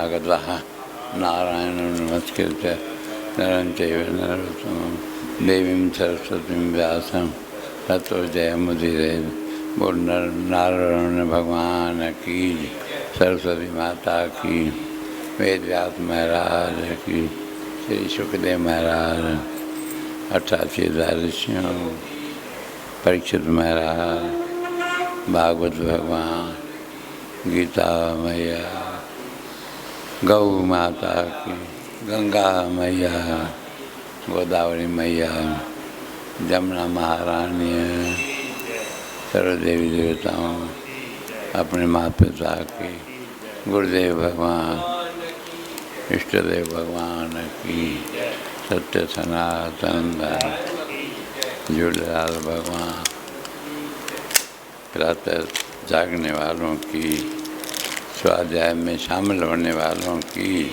समागतः नारायणं नमस्कृत्य नरं चैव नरोत्तमं देवीं सरस्वतीं व्यासं ततो जयमुदीरये। बोल नारायण भगवान की, सरस्वती माता की, वेद व्यास महाराज की, श्री सुखदेव महाराज, 88 ऋषियों, परीक्षित महाराज, भागवत भगवान, गीता मैया, गौ माता की, गंगा मैया, गोदावरी मैया, जमुना महारानी, सर्वदेवी देवताओं, अपने माता पिता की, गुरुदेव भगवान, इष्टदेव भगवान की, सत्य सनातन झूलेलाल भगवान, प्रातः जागने वालों की, स्वाध्याय में शामिल होने वालों की,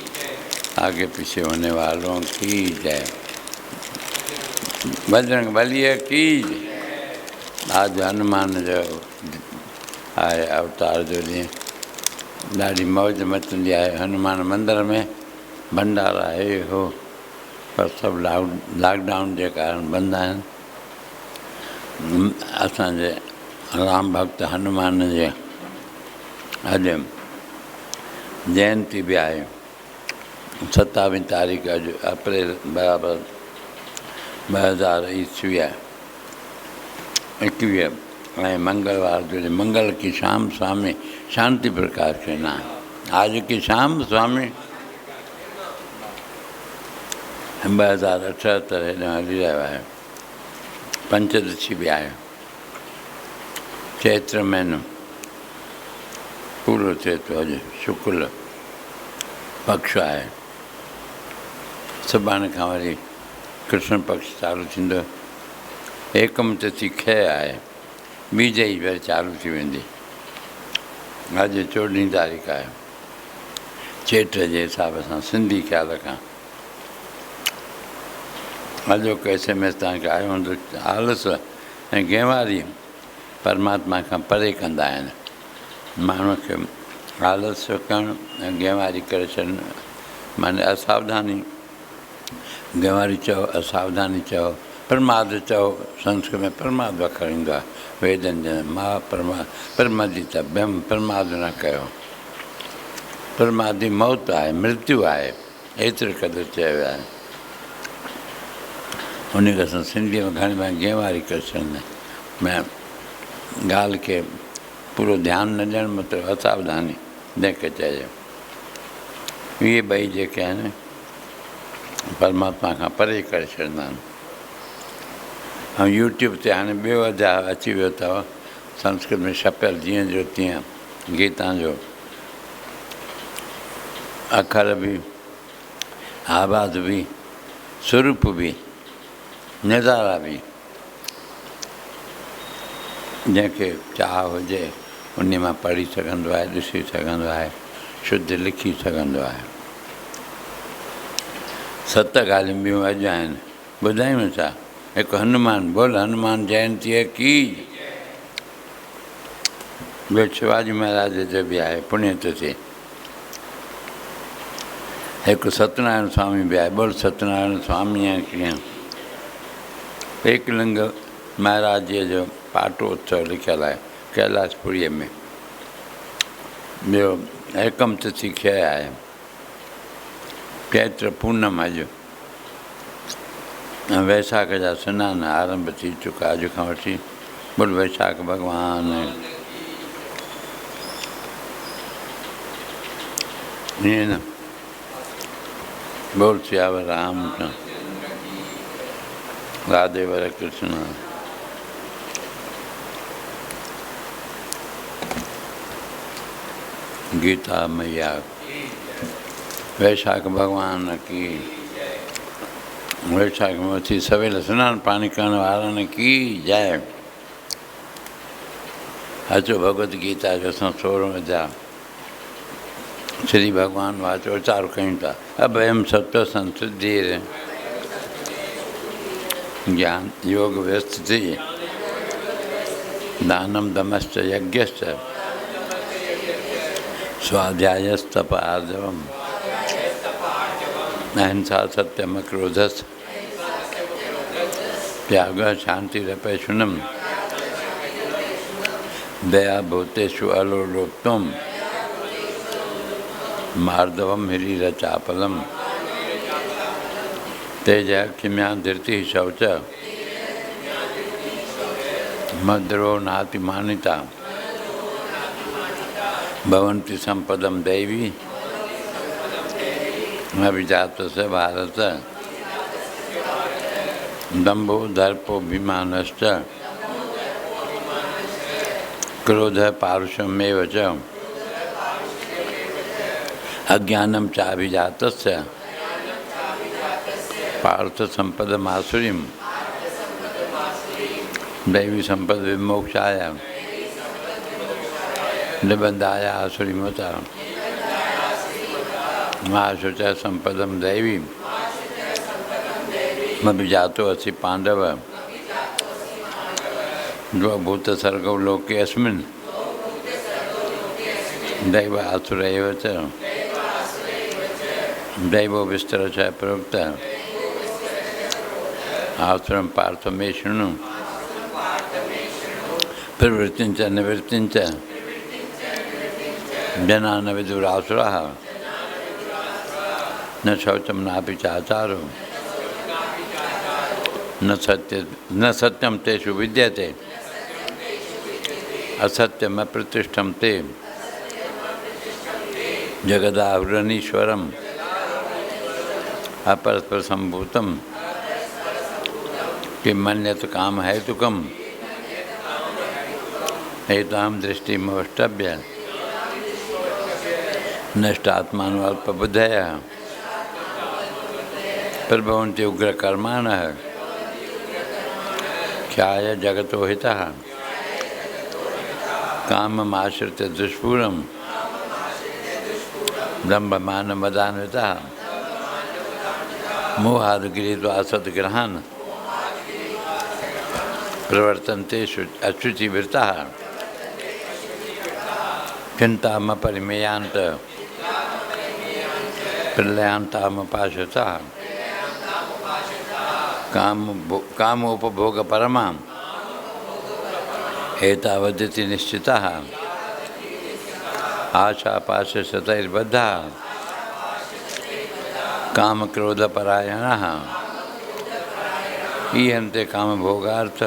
आगे पीछे होने वालों की जय। बजरंग बली की। आज हनुमान जो आए अवतार जो ॾींहुं ॾाढी मौज मचंदी आहे। हनुमान मंदिर में भंडारा हे हो, पर सभु लॉकडाउन जे कारण बंदि आहिनि। असांजे राम भक्त हनुमान जे अॼु जयंती बि आहे। 27 तारीख़ अॼु अप्रैल बराबरि 2021 ऐं मंगलवार जो मंगल की शाम स्वामी शांति प्रकाश के नाम। आज की शाम स्वामी 2078 हेॾो हली रहियो आहे। पंचदशी बि आहे। चैत्र महीनो पूरो थिए थो। अॼु शुक्ल पक्ष आहे। सुभाणे खां वरी कृष्ण पक्ष चालू थींदो। एकम तिथि खय आहे। ॿीजे ई वरी चालू थी वेंदी। अॼु 14 तारीख़ आहे। चेट जे हिसाब सां सिंधी ख़्याल खां। अॼोको SMS तव्हांखे आयो हूंदो। आलस ऐं गेवारी परमात्मा खां परे कंदा आहिनि। माण्हूअ खे आलस करणु ऐं गेवारी करे छॾणु माने असावधानी। गेवारी चओ, असावधानी चओ, प्रमाद चओ। संस्कृत में प्रमाद अखर ईंदो आहे। वेदनि जे मां प्रमादी त ब्रह्म प्रमाद न कयो। प्रमादी मौत आहे, मृत्यु आहे, एतिरो क़दुरु चयो वियो आहे। उन खे असां सिंधीअ में घणी बार गेवारी करे छॾींदा आहियूं। मैं ॻाल्हि खे पूरो ध्यानु न ॾियणु मतिलबु असावधानी जंहिंखे चइजे। इहे ॿई जेके आहिनि परमात्मा खां परे करे छॾींदा आहिनि। ऐं यूट्यूब ते हाणे ॿियो अध्याय अची वियो अथव संस्कृत में छपियल। जीअं जो तीअं गीता जो अखर बि, आवाज़ बि, स्वरूप बि, नज़ारा बि। जंहिंखे चाह हुजे उन मां पढ़ी सघंदो आहे, ॾिसी सघंदो आहे, शुद्ध लिखी सघंदो आहे। 7 ॻाल्हियूं ॿियूं अॼु आहिनि। ॿुधायूं छा? हिकु हनुमान बोल हनुमान जयंतीअ की। ॿियो शिवाजी महाराज जो बि आहे पुण्य तिथि। हिकु सत्यनारायण स्वामी बि आहे। बोल सत्यनारायण स्वामीअ कीअं। एकलिंग महाराज जो पाटोत्सव लिखियलु आहे कैलाशपुरीअ में। ॿियो एकम तिथि खय आहे। चैत्र पूनम अॼु। ऐं वैशाख जा सनान आरंभ थी चुका अॼु खां वठी। बोल वैशाख भॻवान ईअं न। बोल सियावर रामचंद्र राधे वर कृष्ण। गीता मैया। वैशाख भगवान की। वैशाख में उथी सवेल सनानु पाणी करण वारनि की जय। अचो भगवत गीता जो असां 16 अध्याय श्री भगवान वाचो उचार कयूं था। अभयम सत्व संसिद्धिर ज्ञान योग व्यस्ति दानम दमश्च यज्ञश्च स्वाध्यायस्तप आर्जवम अहिंसा सत्यम क्रोधस त्याग शांतिरपैशुनम दया भूतेषु अलोलोप्तम मार्दवम हिरीरचापलम तेज क्षिम्या धृति शौच मद्रो नातिमानिता भवन्ति संपदम दैवी अभिजात से भारत दम्भो दर्पोभिमानश्च क्रोध पारुषमेव च अज्ञानम चाभिजातस्य पार्थ संपदमासुरीं दैवी संपद विमोक्षाय निबंधाय आसुरीमता महाशुच संपदम दैवी मभिजातो असि पांडव द्वभूत सर्गौ लोके अस्मिन् दैव आसुर एव च दैवो विस्तर च प्रोक्त आसुरं पार्थ मे शृणु प्रवृत्तिं च निवृत्तिं च जना न विदुरासुराः न शौचं नापि चाचारो न सत्यं तेषु विद्यते असत्यम अप्रतिष्ठं ते जगदाहुरनीश्वरम् अपरस्पर संभूतं किं मन्यत काम हेतुकम् एतां दृष्टिमवष्टभ्य नष्टात्मानुअल्पबुद्धयः प्रभवन्ति उग्रकर्माणः ख्याय जगतो हितः काममाश्रित्य दुष्पूरं दम्भमानमदान्वितः मोहाद् गृहीत्वा असद्ग्रहान् प्रवर्तन्ते अशुचिवृत्ताः चिन्तामपरिमेयान्त प्रलयान्तामुपाश्रिताः कामोपभोगपरमां एतावदिति निश्चिताः आशापाशशतैर्बद्धाः कामक्रोधपरायणाः ईहन्ते कामभोगार्थ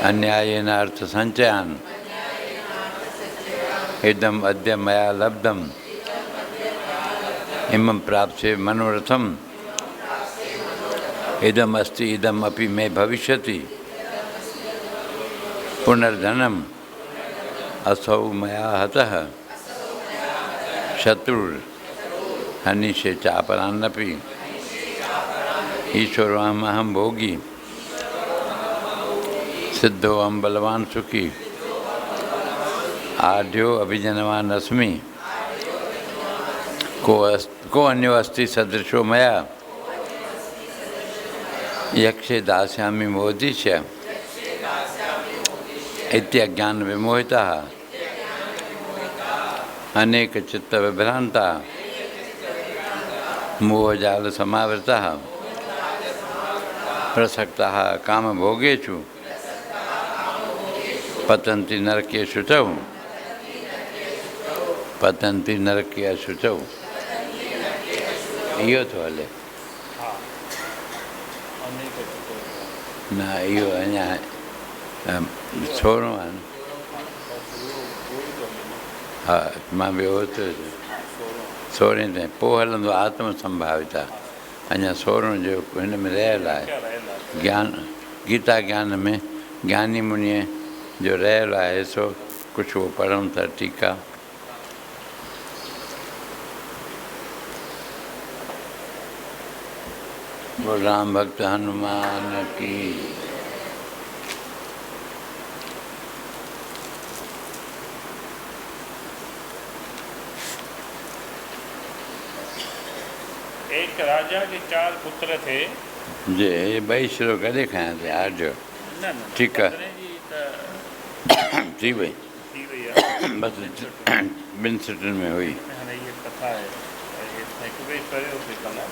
अन्यायेन अर्थसञ्चयान् इदम् अद्य मया लब्धम् इमं प्राप्स्ये मनोरथम् इदम् अस्ति इदम् अपि मे भविष्यति पुनर्धनम् असौ मया हतः शत्रुर्हनिष्ये चापरान्नपि ईश्वरोऽहं भोगी सिद्धोऽहं बलवान् सुखी आढ्यो अभिजनवान् अस्मि को अन्यो अस्ति सदृशो मया यक्षे दास्यामि मोदिष्य इत्यज्ञान विमोहिताः अनेक चित्त विभ्रांताः मोहजाल समावृताः प्रसक्ताः कामभोगेषु पतन्ति नरकेषु च पतन्ति नरकेषु च इहो थो हले न इहो अञा सोरहों आहे न हा मां ॿियो त 16 ताईं पोइ हलंदो आत्म संभाविता अञा 16 जो हिन में रहियल आहे ज्ञान गीता ज्ञान में ज्ञानी मुनीअ जो रहियल आहे सो कुझु उहो पढ़ूं था ठीकु आहे बोल राम भक्त हनुमान की एक राजा के 4 पुत्र थे जी ये ॿई शुरू करे खाया थे आज जो ठीक है जी त थी वई थी वई आहे बस ॿिनि सिटियुनि में हुई। हाणे ये कथा है ये हिकु ॿिए कयो थी कला।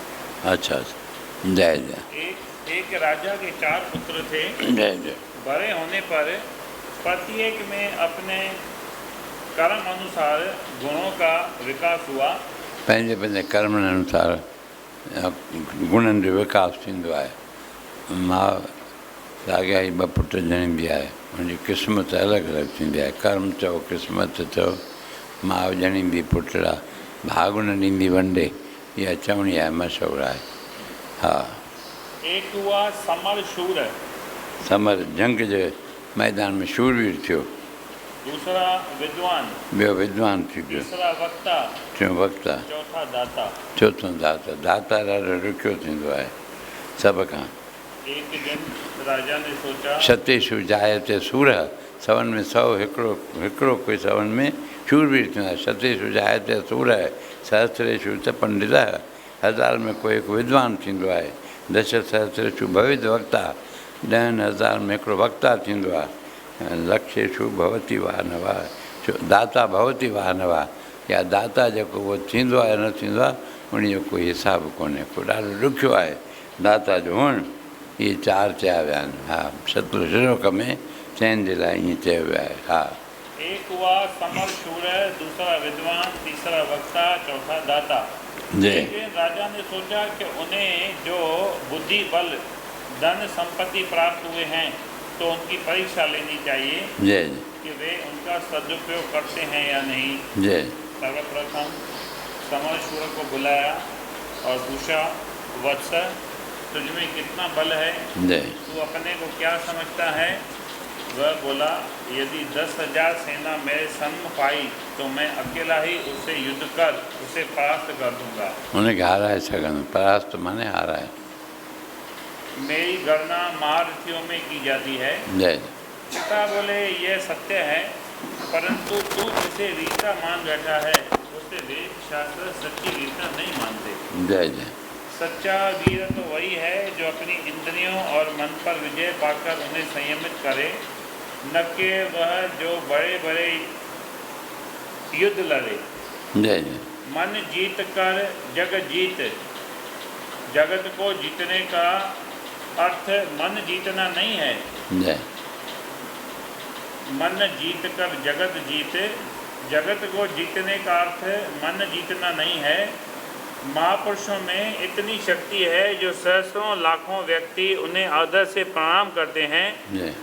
अच्छा अच्छा, जय जय एक राजा के 4 पुत्र थे। जय जय। बड़े होने पर प्रत्येक में अपने कर्म अनुसार गुणों का विकास हुआ। पंहिंजे पंहिंजे कर्म अनुसार गुणनि जो विकास थींदो आहे। माउ साॻिया ई 2 पुट ॼणी बि आहे, हुनजी क़िस्मत अलॻि अलॻि थींदी आहे। कर्म चओ, क़िस्मत चओ, माउ ॼणी बि पुट आहे, भाॻ न ॾींदी वंडे, इहा चवणी आहे, मशहूरु आहे। हा, एक हुआ समर शूर, समर जंग जे मैदान में शूरवीर थियो। दूसरा विद्वान, ॿियो विद्वान थी पियो। तीसरा वक्ता, टियों वक्ता, चौथा दाता। चोथों दाता। दाता ॾाढो ॾुखियो थींदो आहे सभ खां। एक दिन राजा ने सोचा, सतेषु जायते सूर, 100 में 100, हिकिड़ो कोई 100 में शूरवीर थींदो आहे। सतेषु जायते सूर, सहस्रेषु च पंडित, 1000 में कोई हिकु विद्वान थींदो आहे। दश सहस्रेषु भवित वक्ता, 10,000 में हिकिड़ो वक्ता थींदो आहे। लक्षेषु भवती वा न वा, दाता भवती वा न वा, या दाता जेको उहो थींदो आहे न थींदो आहे, उनजो कोई हिसाबु कोन्हे को। ॾाढो ॾुखियो आहे दाता जो हुअणु। इहे 4 चया विया आहिनि। हा, शत्रु श्लोक में चइण जे लाइ ईअं चयो वियो आहे। हा, एक हुआ समर शूर, दूसरा विद्वान, तीसरा वक्ता, चौथा दाता। जी। लेकिन राजा ने सोचा कि उन्हें जो बुद्धि बल धन संपत्ति प्राप्त हुए हैं तो उनकी परीक्षा लेनी चाहिए जय कि वे उनका सदुपयोग करते हैं या नहीं। जय। सर्वप्रथम समर शूर को बुलाया और पूछा, वत्स, तुझमें कितना बल है? जय। तू अपने को क्या समझता है? वह बोला, यदि 10,000 सेना मेरे सन्मुख आई तो मैं अकेला ही उससे युद्ध कर उसे परास्त कर दूंगा। उनखे हाराए सघंदुमि। परास्त माने हाराए। मेरी गणना महारथियों में की जाती है। जय। पिता बोले, यह सत्य है, परंतु तू जिसे वीरता मान बैठा है उसे वेद शास्त्र सच्ची वीरता नहीं मानते। जय जय। सच्चा वीर तो वही है जो अपनी इंद्रियों और मन पर विजय पाकर उन्हें संयमित करे, न कि वह जो बड़े बड़े युद्ध लड़े। जय जय। मन जीत कर जग जीत। जगत को जीतने का अर्थ मन जीतना नहीं है। जय। मन जीत कर जगत जीते। जगत को जीतने का अर्थ मन जीतना नहीं है। महापुरुषों में इतनी शक्ति है जो सहस्रों लाखों व्यक्ति उन्हें आदर से प्रणाम करते हैं,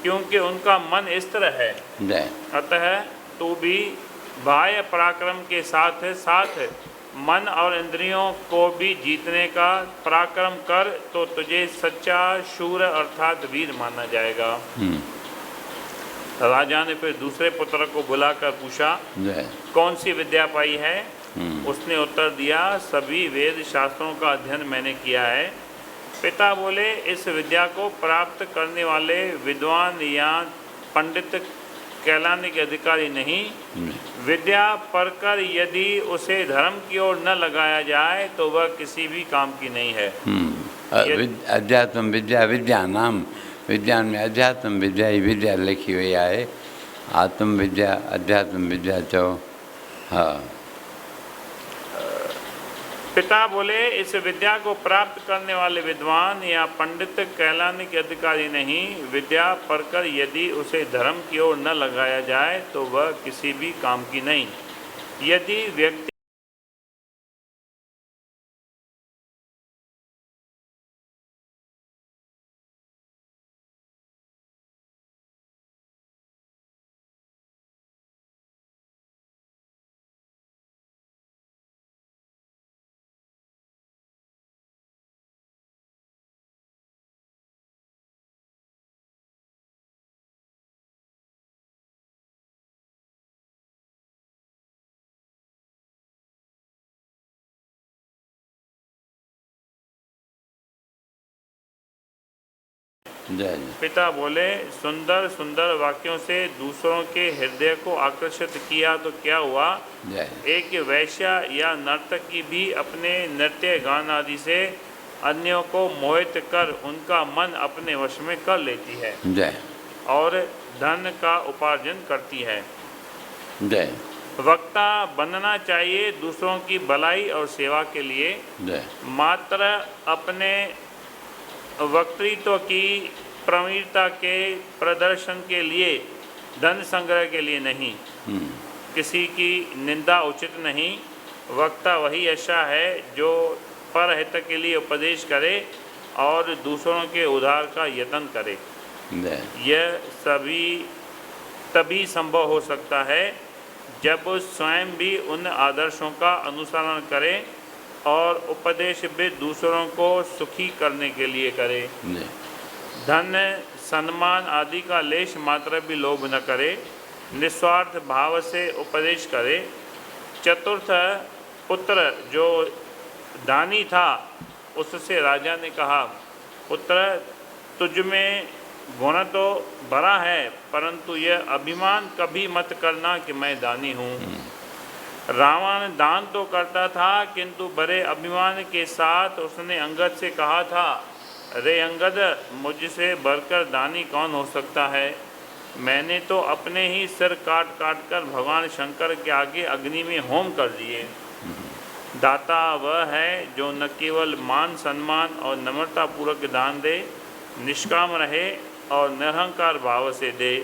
क्योंकि उनका मन इस तरह है। अतः तू भी बाह्य पराक्रम के साथ साथ मन और इंद्रियों को भी जीतने का पराक्रम कर तो तुझे सच्चा शूर अर्थात वीर माना जाएगा। राजा ने फिर दूसरे पुत्र को बुलाकर पूछा, कौन सी विद्या पाई है? उसने उत्तर दिया, सभी वेद शास्त्रों का अध्ययन मैंने किया है। पिता बोले, इस विद्या को प्राप्त करने वाले विद्वान या पंडित कहलाने के अधिकारी नहीं। विद्या पढ़कर यदि उसे धर्म की ओर न लगाया जाए तो वह किसी भी काम की नहीं है। अध्यात्म विद्या, विद्या नाम विज्ञान में अध्यात्म विद्या ही विद्या लिखी हुई है। आत्म विद्या, अध्यात्म विद्या चो। हाँ, पिता बोले, इस विद्या को प्राप्त करने वाले विद्वान या पंडित कहलाने के अधिकारी नहीं। विद्या पढ़कर यदि उसे धर्म की ओर न लगाया जाए तो वह किसी भी काम की नहीं। यदि व्यक्ति पिता बोले, सुंदर सुंदर वाक्यों से दूसरों के हृदय को आकर्षित किया तो क्या हुआ? एक वैश्या या नर्तकी भी अपने नृत्य गान आदि से अन्यों को मोहित कर उनका मन अपने वश में कर लेती है और धन का उपार्जन करती है। जय वक्ता बनना चाहिए दूसरों की भलाई और सेवा के लिए, जय मात्र अपने वक्तृत्व की प्रवीणता के प्रदर्शन के लिए, धन संग्रह के लिए नहीं। किसी की निंदा उचित नहीं। वक्ता वही ऐसा है जो परहित के लिए उपदेश करे और दूसरों के उद्धार का यत्न करे। जय यह तभी संभव हो सकता है जब स्वयं भी उन आदर्शों का अनुसरण करे और उपदेश भी दूसरों को सुखी करने के लिए करे। जय धन सम्मान आदि का लेश मात्र भी लोभ न करे, निस्वार्थ भाव से उपदेश करे। चतुर्थ पुत्र जो दानी था उससे राजा ने कहा, पुत्र तुझ में गुण तो बड़ा है, परंतु यह अभिमान कभी मत करना कि मैं दानी हूँ। रावण दान तो करता था, किंतु बड़े अभिमान के साथ उसने अंगद से कहा था, रे अंगद, मुझसे बढ़कर दानी कौन हो सकता है? मैंने तो अपने ही सिर काट काट कर भगवान शंकर के आगे अग्नि में होम कर दिए। दाता वह है जो न केवल मान सम्मान और नम्रता पूर्वक दान दे, निष्काम रहे और निरहंकार भाव से दे।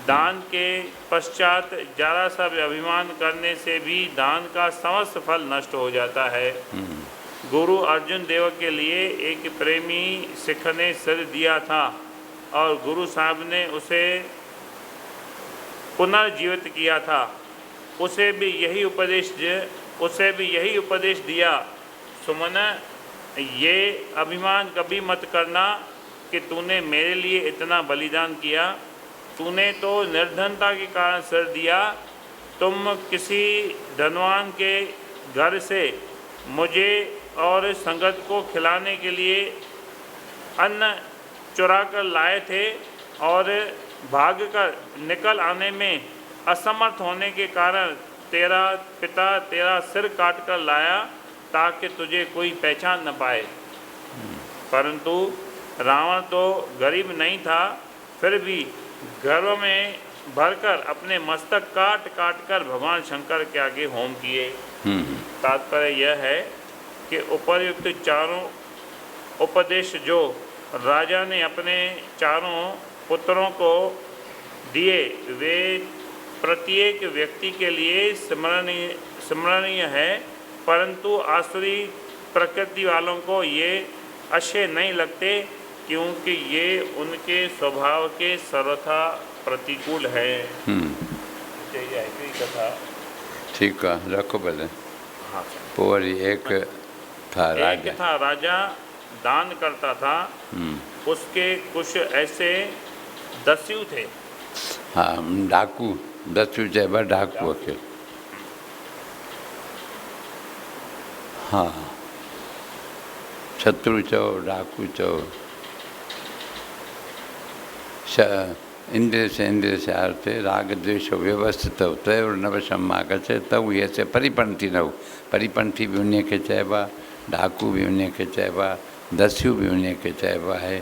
दान के पश्चात जरा सा भी अभिमान करने से भी दान का समस्त फल नष्ट हो जाता है। गुरु अर्जुन देव के लिए एक प्रेमी सिख ने सिर दिया था और गुरु साहब ने उसे पुनर्जीवित किया था। उसे भी यही उपदेश दिया, सुमन, ये अभिमान कभी मत करना कि तूने मेरे लिए इतना बलिदान किया। तूने तो निर्धनता के कारण सिर दिया। तुम किसी धनवान के घर से मुझे और संगत को खिलाने के लिए अन्न चुरा कर लाए थे और भागकर निकल आने में असमर्थ होने के कारण तेरा पिता तेरा सिर काट कर लाया ताकि तुझे कोई पहचान न पाए। परंतु रावण तो गरीब नहीं था, फिर भी गर्व में भरकर अपने मस्तक काट काट कर भगवान शंकर के आगे होम किए। तात्पर्य यह है कि उपर्युक्त चारों उपदेश जो राजा ने अपने चारों पुत्रों को दिए, वे प्रत्येक व्यक्ति के लिए स्मरणीय है, परंतु आसुरी प्रकृति वालों को ये अच्छे नहीं लगते, क्योंकि ये उनके स्वभाव के सर्वथा प्रतिकूल है। कथा ठीक है, रखो भले। हाँ, पोरी एक था राजा दान करता था। उसके कुछ ऐसे दस्यु थे। हाँ, डाकू दस्यु चइबा डाकू खे। हाँ, शत्रु चओ, डाकू चओ। इंद्र आर्थे राग द्वेष व्यवस्थित तयोर नवशम मां गचे तव ये से परिपंथी नव। परिपंथी भी उन खे चइबा, डाकू भी उन खे चइबा, दस्यु भी उन खे चइबो आहे।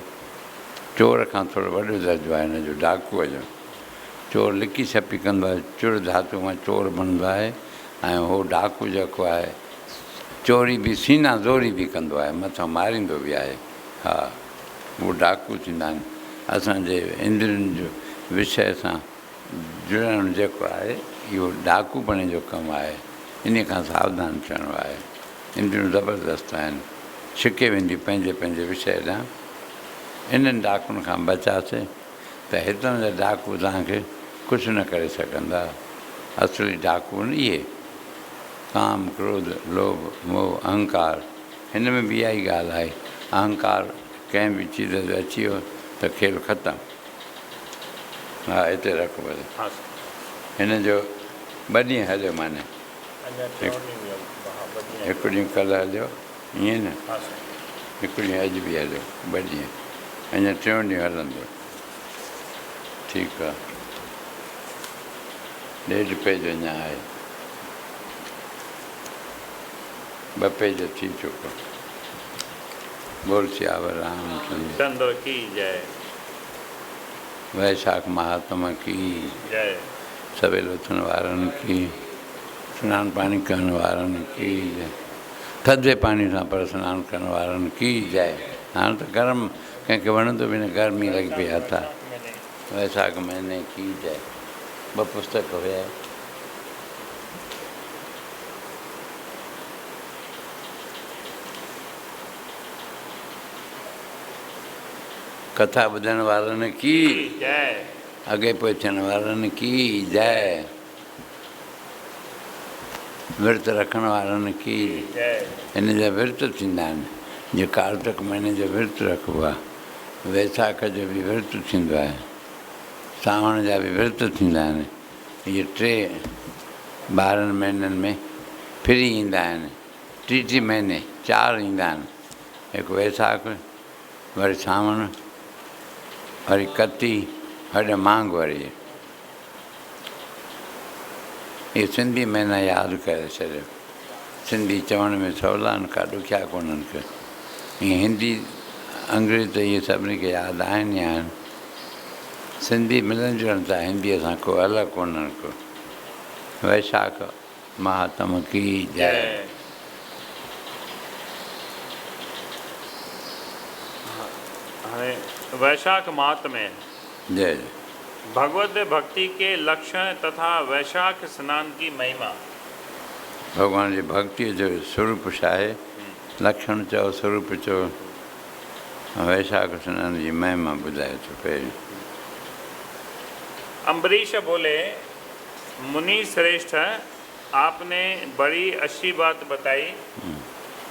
चोर खां थोरो वॾो दर्जो आहे हिन जो, डाकूअ जो। चोर लिकी छपी कंदो आहे, चुर धातु मां चोर बणंदो आहे। ऐं उहो डाकू जेको आहे चोरी बि सीना ज़ोरी बि कंदो आहे, मथां मारींदो बि आहे। हा, उहो डाकू थींदा आहिनि। असांजे इंद्रनि जो विषय सां जुड़णु जेको आहे इहो डाकूपणे जो कमु आहे। इन खां सावधान थियणो आहे। इंद्रियूं ज़बरदस्त आहिनि, छिके वेंदियूं पंहिंजे पंहिंजे विषय ॾांहुं। इन्हनि डाकुनि खां बचासीं त हितां जा डाकू तव्हांखे कुझु न करे सघंदा। असली डाकू न इहे काम, क्रोध, लोभ, मोह, अहंकार, हिन में बि इहा ई ॻाल्हि आहे। अहंकार कंहिं बि चीज़ ते अची वियो त खेल ख़तमु। हा, हिते रखो भले। हिन जो 2 ॾींहं हलियो, माने हिकु ॾींहुं कल्ह हलियो, ईअं न, हिकु ॾींहुं अॼु बि हलियो, 2 ॾींहं, अञा 3 ॾींहं हलंदो। ठीकु आहे, 1.5 पेज अञा आहे, 2 पेज थी चुको। बोल सियावर रामचंद्र की जय। वैशाख महात्मा की जय। सवेल उथण वारनि की, सनानु पाणी करण वारनि की जय, थधे पाणी सां पर सनानु करण वारनि की जय। हाणे त गरम कंहिंखे वणंदो बि न, गर्मी लॻी पई आहे त वैसाख महीने की जय। ॿ पुस्तक हुया। कथा ॿुधण वारनि की जय। अॻे पोइ थियण वारनि की जय। विर्त रखण वारनि की जय। हिन जा विर्त थींदा आहिनि। जीअं कार्तिक महीने जो विर्त रखिबो आहे, वैसाख जो बि विर्त थींदो आहे, सावण जा बि विर्त थींदा आहिनि। इहे 12 महीननि में फिरी ईंदा आहिनि। टीं महीने 4 ईंदा आहिनि। हिकु वैसाख, वरी सावण, वरी कती, वरी मांग वरी। इहे सिंधी महीना यादि करे छॾियो। सिंधी चवण में सवला आहिनि, का ॾुखिया कोन्हनि के। ईअं हिंदी अंग्रेज़ी त इहे सभिनी खे यादि आहिनि ई आहिनि। सिंधी मिलनि जुलनि था हिंदीअ सां, को अलॻि कोन्हनि को। वैशाख महात्म की जय। हाणे वैशाख महात्म्य जय। भगवत भक्ति के लक्षण तथा वैशाख स्नान की महिमा। भॻवान जी भक्तिअ जो स्वरूप छा आहे, लक्षण चओ, स्वरूप चओ, वैशाख स्नान जी महिमा ॿुधाए थो पहिरियों। अम्बरीश बोले, मुनि श्रेष्ठ, आपने बड़ी अच्छी बात बताई,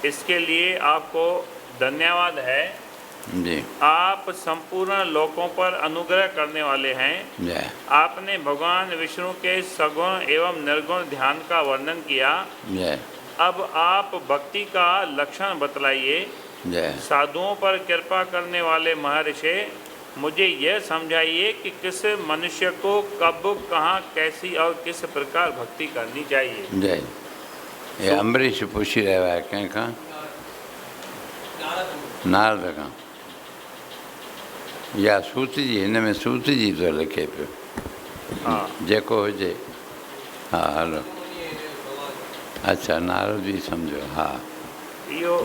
इसके लिए आपको धन्यवाद है। जी। आप संपूर्ण लोकों पर अनुग्रह करने वाले हैं। जय। आपने भगवान विष्णु के सगुण एवं निर्गुण ध्यान का वर्णन किया। जय। अब आप भक्ति का लक्षण बतलाइए। जय। साधुओं पर कृपा करने वाले महर्षि, मुझे यह समझाइए कि किस मनुष्य को कब, कहाँ, कैसी और किस प्रकार भक्ति करनी चाहिए। जय। ये अम्बरीश पुछी रहियो आहे कंहिंखां? नारद खां। या सूत जी, हिन में सूत जी थो लिखे पियो। हा। जेको हुजे। हा हलो। अच्छा, नारद जी सम्झो। हा। इहो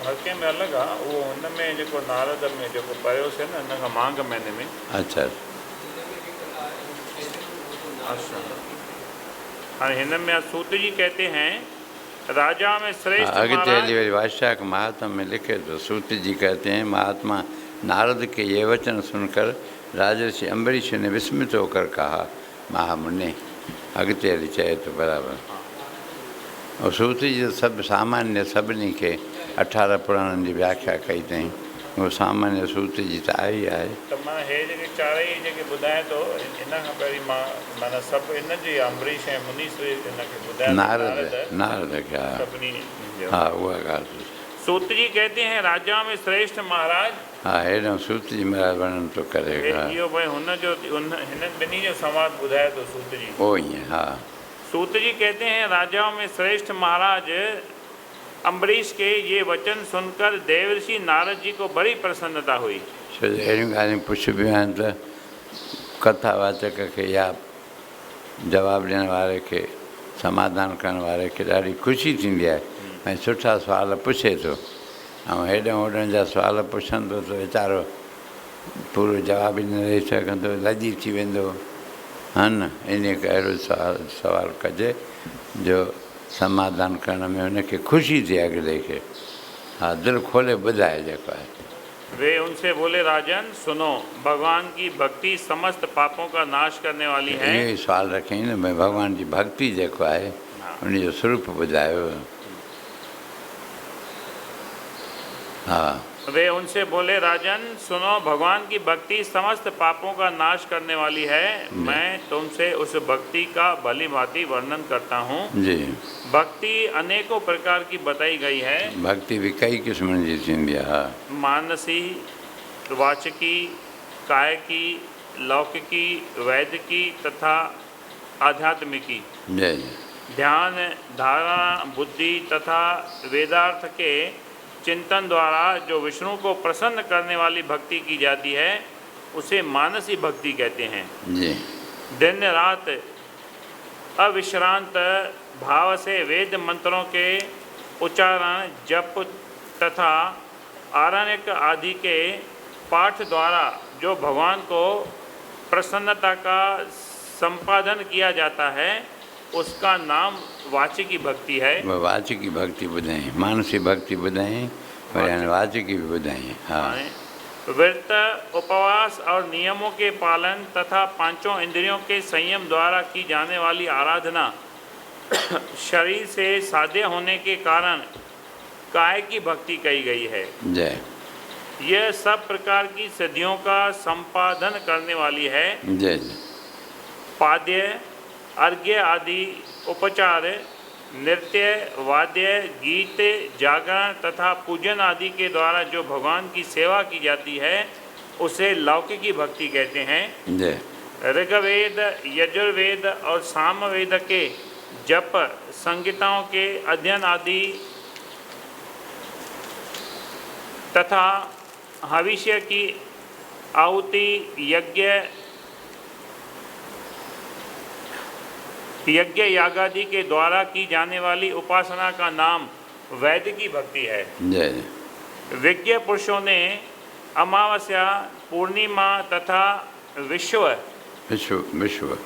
हर कंहिं में अलॻि आहे। उहो हुन में जेको नारद में जेको पढ़ियोसीं न, हिन खां मांग महीने में। अच्छा। अच्छा। हाणे हिन में सूत जी कहते हैं, राजा में श्रेष्ठ अॻिते हली वरी वैशाख महात्म में लिखे तो, सूत जी कहते हैं, महात्मा नारद के ये वचन सुनकर राजर्षि अम्बरीश ने विस्मित होकर कहा, महामुने। अॻिते हली चए तो बराबरि। और सूत जी सभु सामान्य सभिनी खे 18 पुराणनि जी व्याख्या कई अथई। उहो सामान्य सूत जी त आहे ई आहे। त माना हे जेके चारई जेके ॿुधाए थो, इन खां पहिरीं मां माना सभु इन जी अम्बरीश ऐं मुनि इनखे ॿुधाए नारद खे। सभिनी। हा उहा ॻाल्हि। सूत जी कहते हैं, राजा में श्रेष्ठ महाराज। हा, हेॾो सूत जी महाराज वर्णन थो करे। इहो भई हिन ॿिन्ही जो संवाद ॿुधाए थो सूत जी। ओ ईअं। हा। सूत जी कहते हैं, राजाओं में श्रेष्ठ महाराज अम्बरीश के ये वचन सुनकर देवर्षि नारद जी को बड़ी प्रसन्नता हुई। छो जो अहिड़ियूं ॻाल्हियूं पुछबियूं आहिनि त कथावाचक खे या जवाबु ॾियण वारे खे, समाधान करण वारे खे ॾाढी ख़ुशी थींदी आहे। ऐं सुठा सुवाल पुछे थो। ऐं हेॾो होॾनि जा सुवाल पुछंदो त वीचारो पूरो जवाबु ई न ॾेई सघंदो, लॼी थी वेंदो। हा न, इन करे अहिड़ो सवाल कजे जो समाधान करण में हुनखे ख़ुशी थिए अॻिले खे। हा, दिलि खोले ॿुधाए जेको आहे। वे उनसे बोले, राजन सुनो, भगवान की भक्ति समस्त पापों का नाश करने वाली है। इहो ई सुवालु रखियईं न, भई भॻवान जी भक्ति जेको आहे उनजो स्वरूप ॿुधायो। हा। वे उनसे बोले, राजन सुनो, भगवान की भक्ति समस्त पापों का नाश करने वाली है। मैं तुमसे उस भक्ति का भली भांति वर्णन करता हूँ। जी। भक्ति अनेकों प्रकार की बताई गई है। भक्ति भी कई किस्मनि जी थींदी आहे। मानसी, वाचकी, कायकी, लौकिकी, वैदिकी तथा आध्यात्मिकी। जय। ध्यान, धारणा, बुद्धि तथा वेदार्थ के चिंतन द्वारा जो विष्णु को प्रसन्न करने वाली भक्ति की जाती है, उसे मानसी भक्ति कहते हैं। जी। दिन रात अविश्रांत भाव से वेद मंत्रों के उच्चारण, जप तथा आरण्यक आदि के पाठ द्वारा जो भगवान को प्रसन्नता का संपादन किया जाता है, उसका नाम वाचिकी भक्ति है। वह वाचिकी भक्ति ॿुधाई, मानसी भक्ति ॿुधाई, पर वाचिकी भी ॿुधाई। हाँ, व्रत, उपवास और नियमों के पालन तथा पांचों इंद्रियों के संयम द्वारा की जाने वाली आराधना शरीर से साध्य होने के कारण काय की भक्ति कही गई है। जय। यह सब प्रकार की सिद्धियों का संपादन करने वाली है। जय जय। पाद्य, अर्घ्य आदि उपचार, नृत्य, वाद्य, गीत, जागरण तथा पूजन आदि के द्वारा जो भगवान की सेवा की जाती है, उसे लौकिकी भक्ति कहते हैं। जय। ऋग्वेद, यजुर्वेद और सामवेद के जप, संगीताओं के अध्ययन आदि तथा हविष्य की आहुति, यज्ञ यागादि के द्वारा की जाने वाली उपासना का नाम वैदिकी भक्ति है। जय। विज्ञ पुरुषों ने अमावस्या, पूर्णिमा तथा विश्व विश्व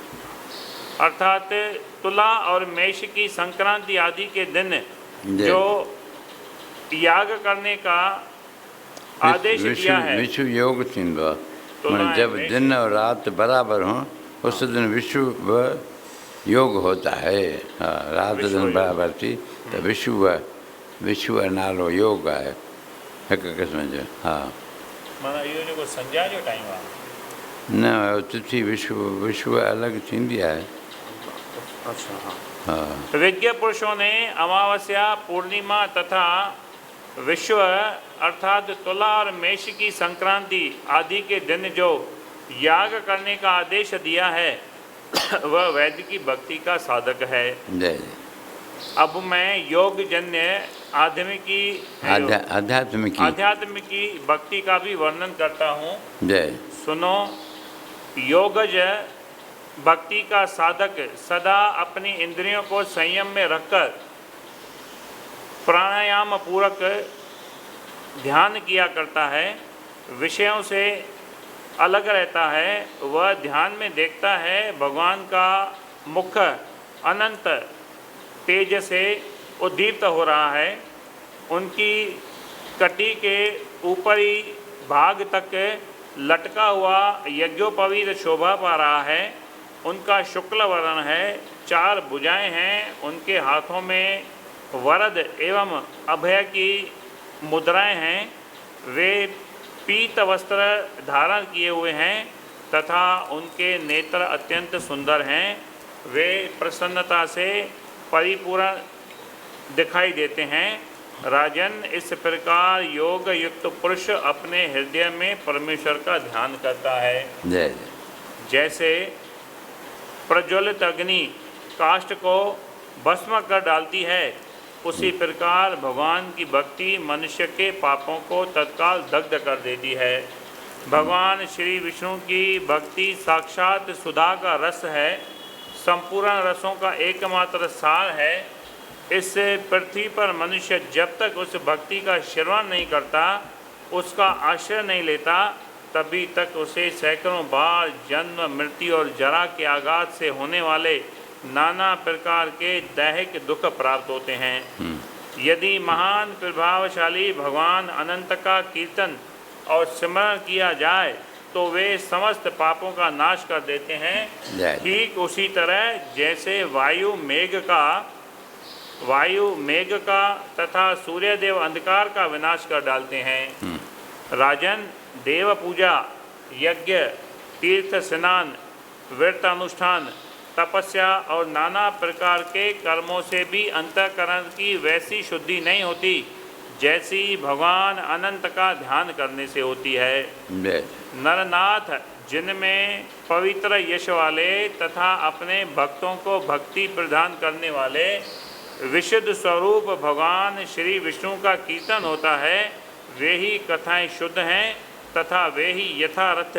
अर्थात तुला और मेष की संक्रांति आदि के दिन जो याग करने का आदेश दिया है। विश्व योग थींदो आहे, माना जब दिन और रात बराबर हों उस दिन विश्व योग होता है। हाँ, रात दिन बराबर थी तो विश्व नालो योग है एक क़िस्म जो। हाँ, माना इहो जेको संझा जो टाइम आहे न, तिथि विश्व अलग थींदी आहे। अच्छा, हाँ। हाँ, विज्ञ पुरुषों ने अमावस्या, पूर्णिमा तथा विश्व अर्थात तुला और मेष की संक्रांति आदि के दिन जो याग करने का आदेश दिया है, वह वैदिकी भक्ति का साधक है। जय। अब मैं योग जन्य आध्यात्मिकी भक्ति का भी वर्णन करता हूँ। जय। सुनो, योगज भक्ति का साधक सदा अपनी इंद्रियों को संयम में रखकर प्राणायाम पूर्वक ध्यान किया करता है, विषयों से अलग रहता है। वह ध्यान में देखता है भगवान का मुख अनंत तेज से उद्दीप्त हो रहा है, उनकी कटी के ऊपरी भाग तक लटका हुआ यज्ञोपवीत शोभा पा रहा है, उनका शुक्ल वर्ण है, 4 भुजाएं हैं, उनके हाथों में वरद एवं अभय की मुद्राएं हैं, वे पीत वस्त्र धारण किए हुए हैं तथा उनके नेत्र अत्यंत सुंदर हैं, वे प्रसन्नता से परिपूर्ण दिखाई देते हैं। राजन, इस प्रकार योग युक्त पुरुष अपने हृदय में परमेश्वर का ध्यान करता है। जय। जैसे प्रज्वलित अग्नि काष्ठ को भस्म कर डालती है, उसी प्रकार भगवान की भक्ति मनुष्य के पापों को तत्काल दग्ध कर देती है। भगवान श्री विष्णु की भक्ति साक्षात सुधा का रस है, संपूर्ण रसों का एकमात्र सार है। इस पृथ्वी पर मनुष्य जब तक उस भक्ति का श्रवण नहीं करता, उसका आश्रय नहीं लेता, तभी तक उसे सैकड़ों बार जन्म, मृत्यु और जरा के आघात से होने वाले नाना प्रकार के दैहिक दुख प्राप्त होते हैं। यदि महान प्रभावशाली भगवान अनंत का कीर्तन और स्मरण किया जाए तो वे समस्त पापों का नाश कर देते हैं। ठीक उसी तरह जैसे वायु मेघ का तथा सूर्यदेव अंधकार का विनाश कर डालते हैं। राजन, देव पूजा, यज्ञ, तीर्थ स्नान, व्रत अनुष्ठान, तपस्या और नाना प्रकार के कर्मों से भी अंतःकरण की वैसी शुद्धि नहीं होती जैसी भगवान अनंत का ध्यान करने से होती है। नरनाथ, जिनमें पवित्र यश वाले तथा अपने भक्तों को भक्ति प्रदान करने वाले विशुद्ध स्वरूप भगवान श्री विष्णु का कीर्तन होता है, वे ही कथाएं शुद्ध हैं तथा वे ही यथार्थ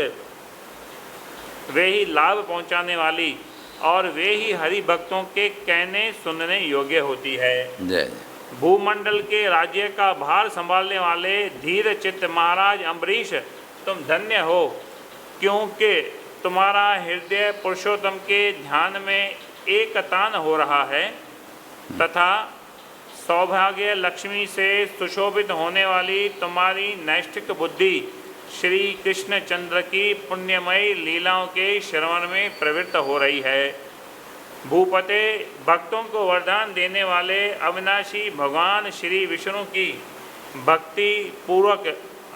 वे ही लाभ पहुंचाने वाली और वे ही हरि भक्तों के कहने सुनने योग्य होती है। जय भूमंडल के राज्य का भार संभालने वाले धीर चित्त महाराज अम्बरीश, तुम धन्य हो, क्योंकि तुम्हारा हृदय पुरुषोत्तम के ध्यान में एकतान हो रहा है तथा सौभाग्य लक्ष्मी से सुशोभित होने वाली तुम्हारी नैष्ठिक बुद्धि श्री कृष्ण चंद्र की पुण्यमयी लीलाओं के श्रवण में प्रवृत्त हो रही है। भूपते, भक्तों को वरदान देने वाले अविनाशी भगवान श्री विष्णु की भक्ति पूर्वक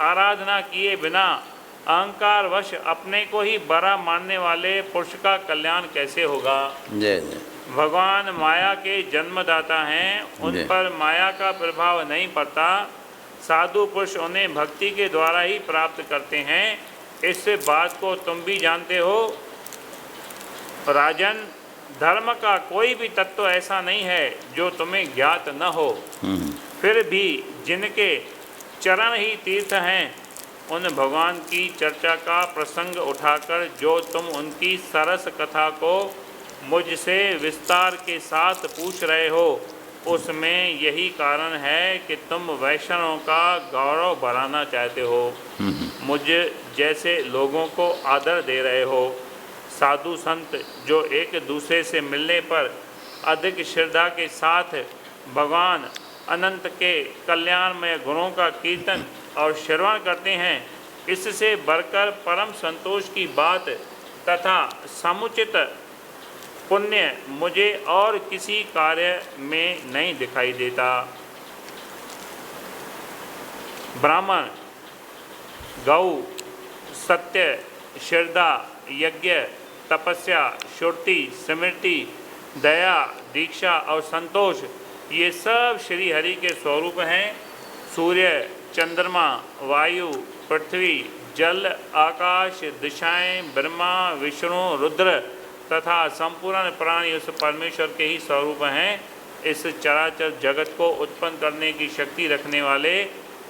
आराधना किए बिना अहंकार वश अपने को ही बड़ा मानने वाले पुरुष का कल्याण कैसे होगा। जय जय। भगवान माया के जन्मदाता हैं, उन जी। पर माया का प्रभाव नहीं पड़ता। साधु पुरुष उन्हें भक्ति के द्वारा ही प्राप्त करते हैं। इस बात को तुम भी जानते हो। राजन, धर्म का कोई भी तत्व ऐसा नहीं है जो तुम्हें ज्ञात न हो। फिर भी जिनके चरण ही तीर्थ हैं, उन भगवान की चर्चा का प्रसंग उठाकर जो तुम उनकी सरस कथा को मुझसे विस्तार के साथ पूछ रहे हो, उसमें यही कारण है कि तुम वैष्णवों का गौरव बढ़ाना चाहते हो, मुझ जैसे लोगों को आदर दे रहे हो। साधु संत जो एक दूसरे से मिलने पर अधिक श्रद्धा के साथ भगवान अनंत के कल्याणमय गुणों का कीर्तन और श्रवण करते हैं, इससे बढ़कर परम संतोष की बात तथा समुचित पुण्य मुझे और किसी कार्य में नहीं दिखाई देता। ब्राह्मण, गौ, सत्य, श्रद्धा, यज्ञ, तपस्या, श्रुति, स्मृति, दया, दीक्षा और संतोष, ये सब श्री हरि के स्वरूप हैं। सूर्य, चंद्रमा, वायु, पृथ्वी, जल, आकाश, दिशाएं, ब्रह्मा, विष्णु, रुद्र तथा संपूर्ण प्राणी उस परमेश्वर के ही स्वरूप हैं। इस चराचर जगत को उत्पन्न करने की शक्ति रखने वाले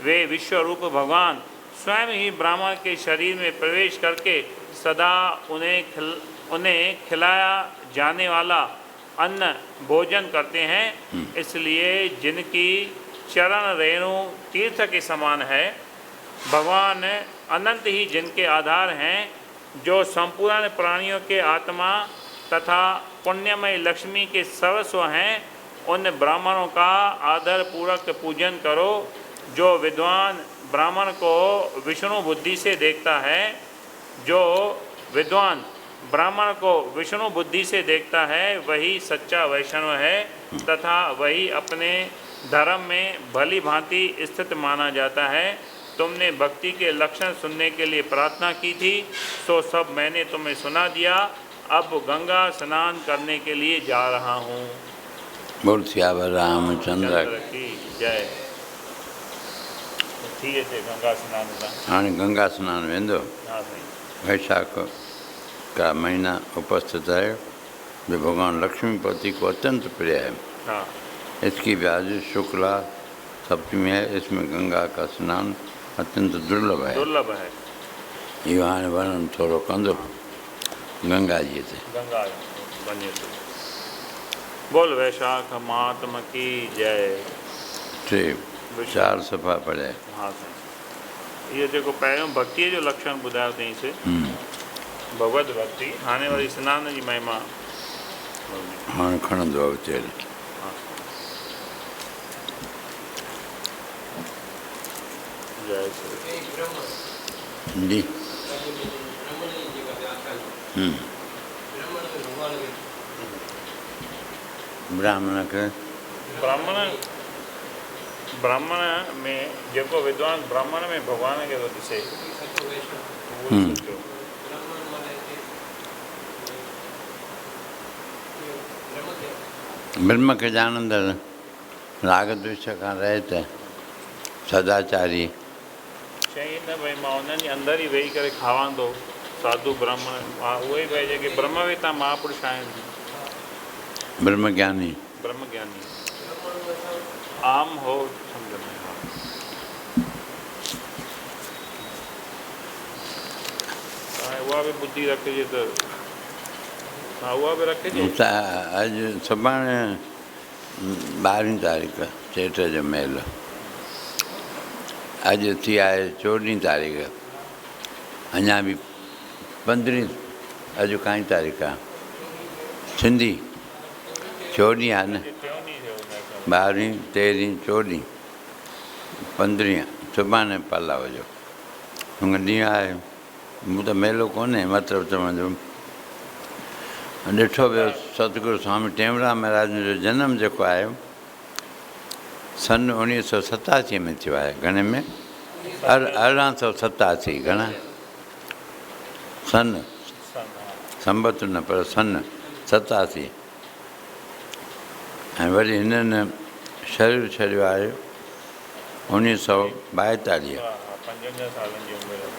वे विश्वरूप भगवान स्वयं ही ब्राह्मण के शरीर में प्रवेश करके सदा उन्हें खिलाया जाने वाला अन्न भोजन करते हैं। इसलिए जिनकी चरण रेणु तीर्थ के समान है, भगवान अनंत ही जिनके आधार हैं, जो संपूर्ण प्राणियों के आत्मा तथा पुण्यमय लक्ष्मी के सर्वस्व हैं, उन ब्राह्मणों का आदर पूर्वक पूजन करो। जो विद्वान ब्राह्मण को विष्णु बुद्धि से देखता है, जो विद्वान ब्राह्मण को विष्णु बुद्धि से देखता है, वही सच्चा वैष्णव है तथा वही अपने धर्म में भली भांति स्थित माना जाता है। तुमने भक्ति के लक्षण सुनने के लिए प्रार्थना की थी, सो सब मैंने तुम्हें सुना दिया। अब गंगा स्नान करने के लिए जा रहा हूँ। बोल सियावर रामचंद्र की जय। ठीक है, गंगा स्नान था। हाँ, गंगा स्नान वेंदो। हाँ साईं। वैशाख का महीना उपस्थित है, जो भगवान लक्ष्मीपति को अत्यंत प्रिय है। हाँ। इसकी व्याज शुक्ला सप्तमी है। इसमें गंगा का स्नान अत्यंत दुर्लभ है। दुर्लभ है। इहो हाणे वर्णन थोरो कंदो गंगा जी ते। गंगा वञे थो। बोल वैशाख महात्मा की जय। टे 4 सफ़ा पढ़िया। हाँ साईं। इहो जेको पहिरियों भक्तीअ जो लक्षण ॿुधायो अथई से भगवत भक्ति, हाणे वरी सनान जी महिमा हाणे खणंदो अवचेर। जय श्री जी। ब्राह्मण के ब्राह्मण में जेको विद्वान ब्राह्मण में भगवान खे थो ॾिसे, ब्रह्म खे ॼाणंदड़, राग द्वेष खां रहित, सदाचारी। चई न भई मां उन्हनि जे अंदरि ई वेही करे खावां थो, साधु ब्राह्मण, उहे भई जेके ब्रह्मवेता महापुरुष आहिनि, ब्रह्मज्ञानी। ब्रह्मज्ञानी आम हो सम्झ में। उहा बि ॿुधी रखिजे त हा उहा बि रखिजे। त अॼु सुभाणे 12 तारीख़ चेट जो मेलो, अॼु थी आहे 14 तारीख़, अञा बि 15, अॼु काई तारीख़ आहे सिंधी 14 आहे न, 12, 13, 14, 15 सुभाणे पलाव जो ॾींहुं आहे। मूं त मेलो कोन्हे मतिलबु चवण जो। ॾिठो वियो सतगुरू स्वामी टेऊंराम महाराज जो जनमु जेको आहे सन 1987 में थियो आहे। घणे में 1887, घणा सन संबत न पर सन 87। ऐं वरी हिननि शरीर छॾियो आहे 1942।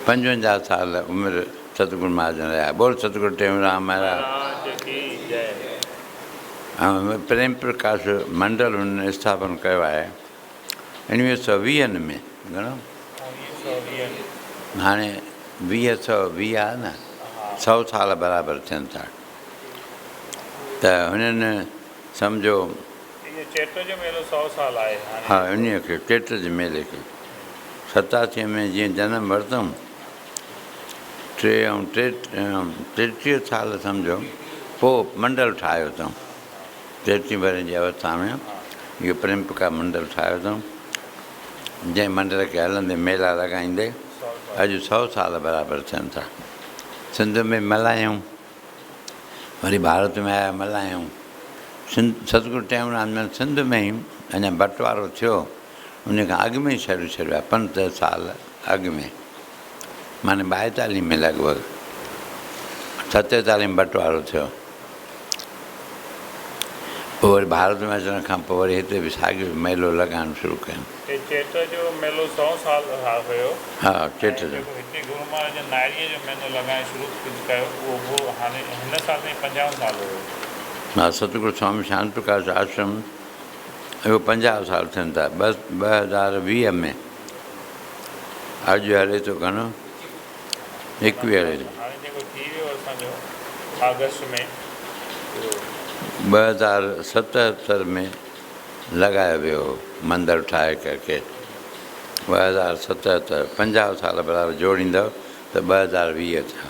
55 साल उमिरि सतगुरू महाराज रहिया। बोल सतगुरू टेऊंराम महाराज। ऐं प्रेम प्रकाश मंडल हुननि स्थापन कयो आहे 1920 में। घणो हाणे 2020 आहे न, 100 साल बराबरि थियनि था। त हुननि सम्झो चेट जो मेलो 100 साल आहे। हा, उन खे चेट जे मेले खे 87 में जीअं जनमु वरितमि, 33 साल सम्झो पोइ मंडल ठाहियो अथऊं। 33 वरे जी अवस्था में इहो प्रेम प्रकाश मंडल ठाहियो अथऊं, जंहिं मंडल खे हलंदे मेला लॻाईंदे अॼु 100 साल बराबरि थियनि था। सिंध में मल्हायूं, वरी भारत में आया मल्हायूं। सतगुरू टेऊंराम में सिंध में ई अञा बंटवारो थियो, उन खां अॻु में ई छॾियो आहे 5 साल अॻु में, माने 42 में लॻभॻि 47 में बंटवारो थियो। पोइ वरी भारत में अचण खां पोइ वरी हिते बि साॻियो मेलो लॻाइणु शुरू कयूं। चेट जो मेलो 100 साल हुयो। हा, चेट जो। हिते गुरू महाराज नारीअ जो मेलो लॻाइणु शुरू कयो, उहो हाणे हिन साल में 50 साल हुयो। हा, सतगुरू स्वामी शांति प्रकाश आश्रम इहो 50 साल थियनि था। 2020 में अॼु हले थो घणो 21 हले थो। हाणे जेको थी वियो असांजो अगस्त में 2077 में लॻायो वियो मंदरु ठाहे करके। 2077 50 साल बराबरि जोड़ींदव त 2020 थिया।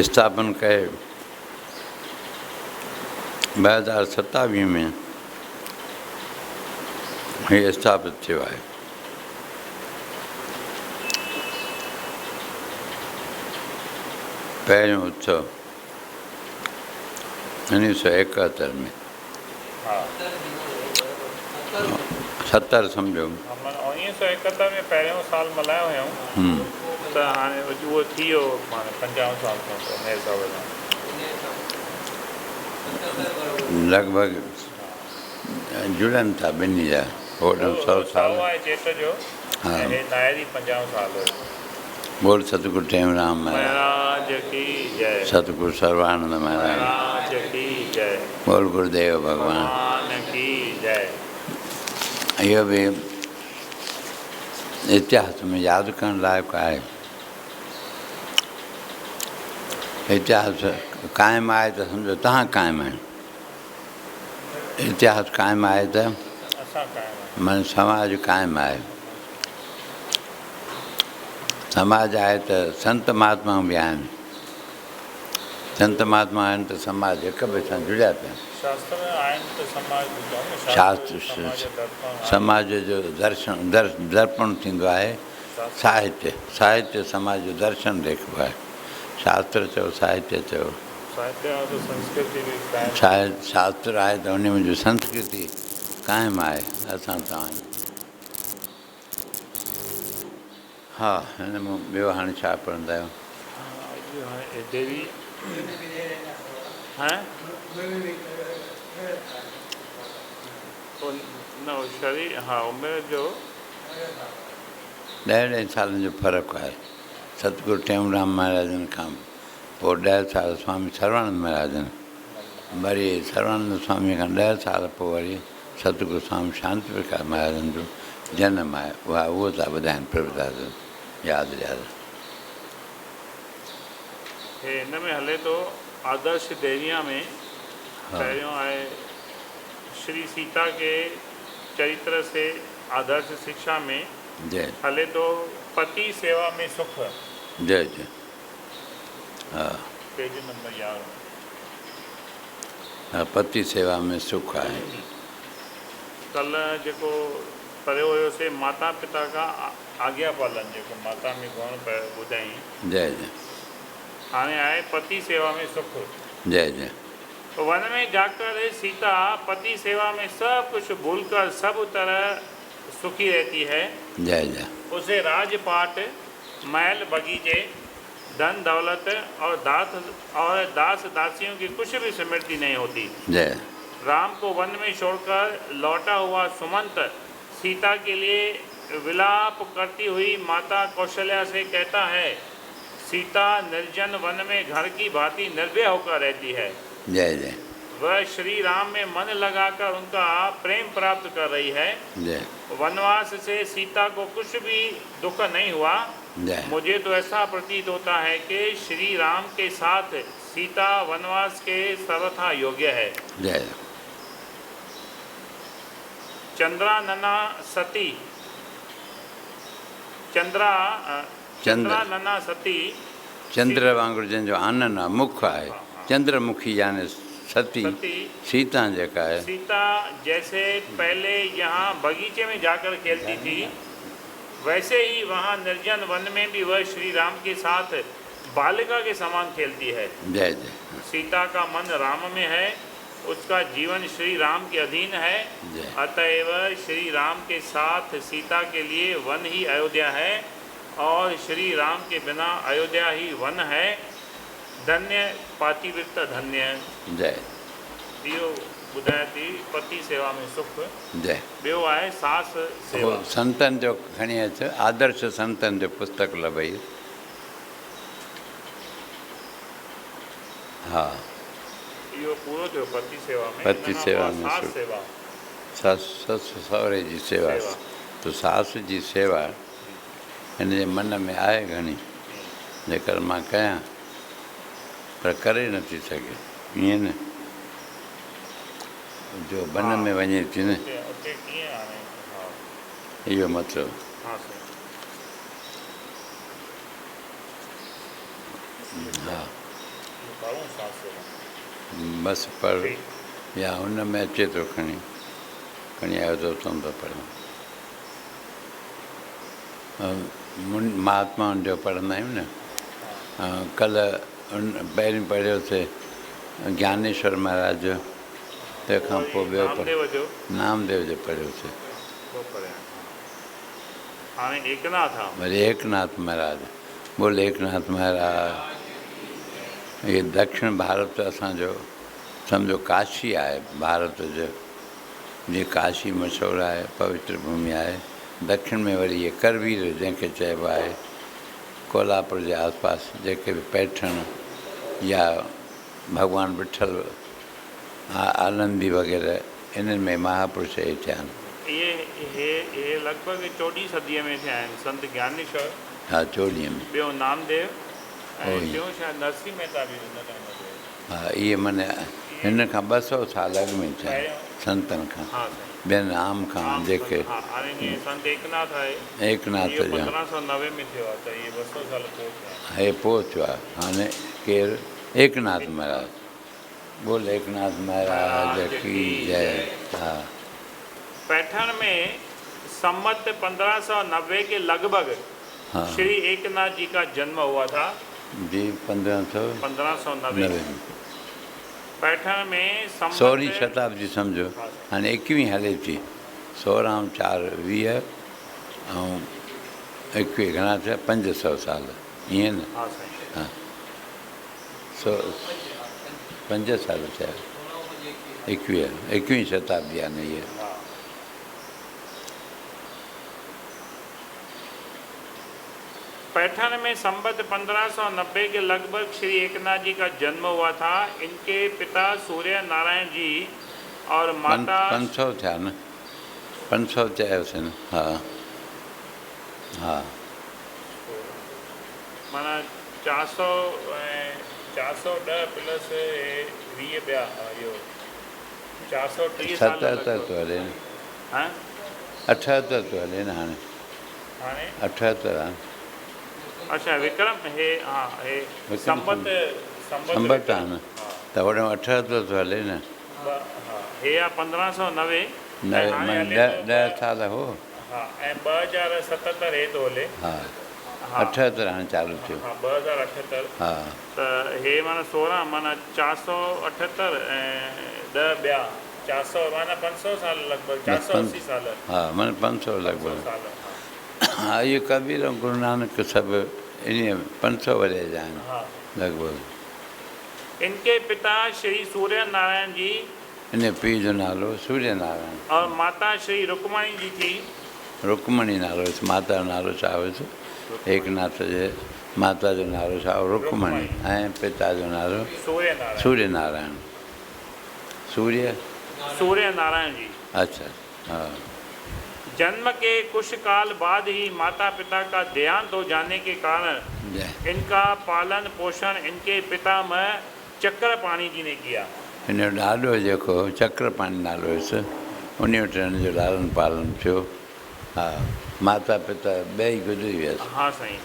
स्थापन कए 2027 में हीअ स्थापित थियो आहे। पहिरियों उत्सव 1971 में। 70 सम्झो। 1971 में पहिरियों साल मल्हायो हुयऊं, त हाणे उहो थी वियो माने 50 साल थियो मेरे हिसाब सां। लॻभॻि जुड़नि था ॿिन्ही जा। होॾो 100 साल आहे चेट जो। हा, हे नायरी 50 साल हुयो। बोल सतगुरू टेऊंराम महाराज की जय। सतगुरू सर्वानंद महाराज की जय। बोल गुरुदेव भगवान की जय। इहो बि इतिहास में यादि करण लाइक़ु आहे। इतिहास क़ाइमु आहे त सम्झो तव्हां क़ाइमु आहियो। इतिहास क़ाइमु आहे त माना समाज क़ाइमु आहे। समाज आहे त संत महात्मा बि आहिनि। संत महात्मा आहिनि त समाज हिक ॿिए सां जुड़िया पिया आहिनि। शास्त्र समाज जो दर्पण थींदो आहे। साहित्य समाज जो दर्शन ॾेखारियो आहे। शास्त्र चयो साहित्य चयो। शास्त्र आहे त उन में जो संस्कृति क़ाइमु आहे। असां तव्हां हा, हिन में ॿियो हाणे छा पढ़ंदा आहियो? देवी शरीर हा उमिरि जो 10 सालनि जो फ़र्क़ु आहे। सतगुरू टेऊंराम महाराजनि खां पोइ 10 साल स्वामी सर्वानंद महाराजनि, वरी सर्वानंद स्वामी खां 10 साल पोइ वरी सतगुरु स्वामी शांति प्रकाश महाराजनि जो जनम आहे उहो था ॿुधाइनि प्रभुदास यादि ॾियार। हिन में हले तो आदर्श डेरिया में पहिरियों आहे श्री सीता के चरित्र से आदर्श शिक्षा में जय हले तो पति सेवा में सुख। जय जय। हा पेज नंबर 11। हा पति सेवा में सुख आहे। कल जेको पढ़ियो हुयोसीं माता पिता का आज्ञा पालन, जेको माता में गुण ॿुधाई। जय जय। हाणे आहे पति सेवा में सुख। जय जय। तो वन में जाकर सीता पति सेवा में सब कुछ भूलकर सब तरह सुखी रहती है। जय जय। उसे राजपाट, महल, बगीचे, धन दौलत और दास दासियों की कुछ भी स्मृति नहीं होती। जय। राम को वन में छोड़कर लौटा हुआ सुमंत सीता के लिए विलाप करती हुई माता कौशल्या से कहता है, सीता निर्जन वन में घर की भांति निर्भय होकर रहती है। जय जय। वह श्री राम में मन लगाकर उनका प्रेम प्राप्त कर रही है। जय। वनवास से सीता को कुछ भी दुख नहीं हुआ। जय। मुझे तो ऐसा प्रतीत होता है कि श्री राम के साथ सीता वनवास के सर्वथा योग्य है। जय। चंद्रानना सती चंद्रानना सती चंद्र वांगुरु जंहिंजो आनन आहे मुख आहे, चंद्रमुखी यानी सती सीता जेका है। सीता जैसे पहले यहाँ बगीचे में जाकर खेलती थी, वैसे ही वहाँ निर्जन वन में भी वह श्री राम के साथ बालिका के समान खेलती है। जय जय। सीता का मन राम में है, उसका जीवन श्री राम के अधीन है। अतएव श्री राम के साथ सीता के लिए वन ही अयोध्या है और श्री राम के बिना अयोध्या ही वन है। धन्य पातिव्रत धन्य। जय। इहो ॿुधाए थी पति सेवा में सुख। जय। ॿियो आहे सास सेवा। संतन जो खणी अच, आदर्श संतन जो पुस्तक लभई। हा इहो पूरो थियो पति सेवा में। पति सेवा में सास सुख। सेवा, ससु सहुरे जी सेवा। तो सास जी सेवा हिन जे मन में आहे घणी, जेकर मां कयां पर करे नथी सघे, ईअं न जो बन में वञे थी न, उते कीअं हाणे। हा इहो मतिलबु। हा साईं। हा पढ़ूं सास सेवा। बसि पढ़ या हुन में अचे थो खणी आयो त उतां था पढ़ूं। महात्माउनि जो पढ़ंदा आहियूं न। कल्ह पहिरीं पढ़ियोसीं ज्ञानेश्वर महाराज जो, तंहिंखां पोइ ॿियो नामदेव जो पढ़ियोसीं। हाणे एकनाथ आहे। वरी एकनाथ महाराज, बोल एकनाथ महाराज। ये दक्षिण भारत असांजो सम्झो काशी आहे भारत जो, जीअं काशी मशहूरु आहे, पवित्र भूमि आहे। दक्षिण में वरी इहे करवीर जंहिंखे चइबो आहे, कोल्हापुर जे आसपास जेके बि पैठण या भॻवानु विठल, आनंदी वग़ैरह इन्हनि में महापुरुष ई थिया आहिनि। इहे लॻभॻि 14 सदीअ में थिया आहिनि। संत ज्ञानेश्वर, हा 14 में। ॿियो नामदेव ऐं ॿियो शायदि नरसिंह मेहता बि हुन टाइम ते। हा इहे माने हिन खां 200 साल अॻु में थिया संतनि खां। हा ॿियनि आम खां जेके। हाणे जीअं संत एकनाथ आहे, एकनाथ जो 1590 में थियो आहे, त इहे 200 साल पोइ थिया। हे पोइ थियो आहे। हाणे केरु? एकनाथ महाराज। बोल एकनाथ महाराज की जय। हा पैठण में संमत 1590 के लगभग श्री एकनाथ जी का जन्म हुआ था। जी 1590 में पैठण में 16वीं शताब्दी सम्झो, हाणे 21वीं हले थी। 16 4 20 ऐं 21 घणा थिया? 500 साल ईअं न। हा 5 साल थिया। 21वीं शताब्दी आहे न इहा। पैठण में संबत 1590 के लगभग श्री एकनाथ जी का जन्म हुआ था। इनके पिता सूर्य नारायण जी और माता 500 थिया न, 500 चयोसीं न। हा हा माना 410 प्लस 20 ॿिया इहो 430 साल 77 तो हले न, हां 78 तो हले न हाणे, हाणे 78 आहे। अच्छा विक्रम हे हा हे विक्रम संबत संबत आहे न, त होॾे 78 तो हले न। हा हे आहे 1590 न ऐं हाणे हले थो 10 साल हो। हा ऐं 2077 हे थो हले। हा हा 78 हाणे चालू थियो। हा 2078 हा त हे माना 16 माना 478 ऐं 10 ॿिया 400 माना 500 साल लॻभॻि 480 साल हा माना 500 लॻभॻि। साल हा इहो कबीर ऐं गुरु नानक सभु इन 500 वरे जा आहिनि हा। लॻभॻि। इनके पिता श्री सूर्य नारायण जी इन पीउ जो नालो सूर्य नारायण, और माता श्री रुक्मणी जी थी। रुक्मणी नालो हुयुसि, माता जो नालो छा हुयुसि एकनाथ जे माता जो नालो छा हो रुक्मणी, ऐं पिता जो नालो सूर्य नारायण सूर्य नारायण। सूर्य नारायण जी। अच्छा हाँ। जन्म के कुछ काल बाद ही माता पिता का देहांत हो जाने के कारण जय इनका पालन पोषण इनके पितामह चक्रपाणी जी ने किया। हिन जो ॾाॾो जेको चक्रपाणी नालो हुयुसि उन वटि हिन जो लालन पालन थियो। हा माता पिता ॿई गुज़री वियसि। हाँ साईं।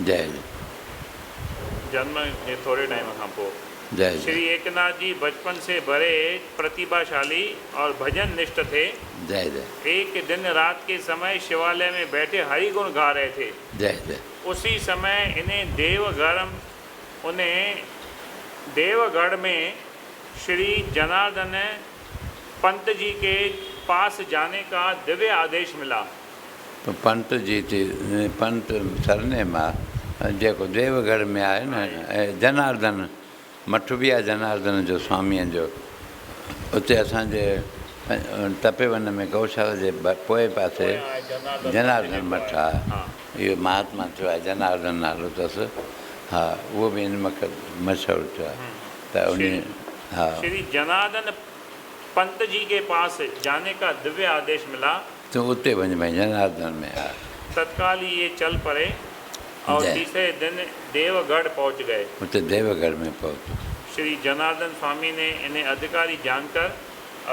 जय जन्म के थोड़े टाइम खां पोइ जय श्री जय एकनाथ जी बचपन से बड़े प्रतिभाशाली और भजन निष्ठ थे। जय जय एक दिन रात के समय शिवालय में बैठे हरि गुण गा रहे थे। जय जय उसी समय इन्हें देवगढ़ में श्री जनार्दन पंत जी के पास जाने का दिव्य आदेश मिला। तो पंत जी थी पंत सरनेम आहे जेको देवगढ़ में आहे न, ऐं जनार्दन मठ बि आहे जनार्दन जो स्वामीअ जो। उते असांजे तपेवन में गौशाला जे पोइ पासे जनार्दन मठ आहे। इहो महात्मा थियो आहे, जनार्दन नालो अथसि। हा उहो बि हिन वक़्तु मशहूरु थियो आहे। त उन हा श्री जनार्दन पंत जी के पास जाने का दिव्य आदेश मिला। तो उते वञ भई जनार्दन में हा। तत्काल ही ये चल पड़े और जय। तीसरे दिन देवगढ़ पहुंच गए। उते देवगढ़ में पहुतो। श्री जनार्दन स्वामी ने इन्हें अधिकारी जानकर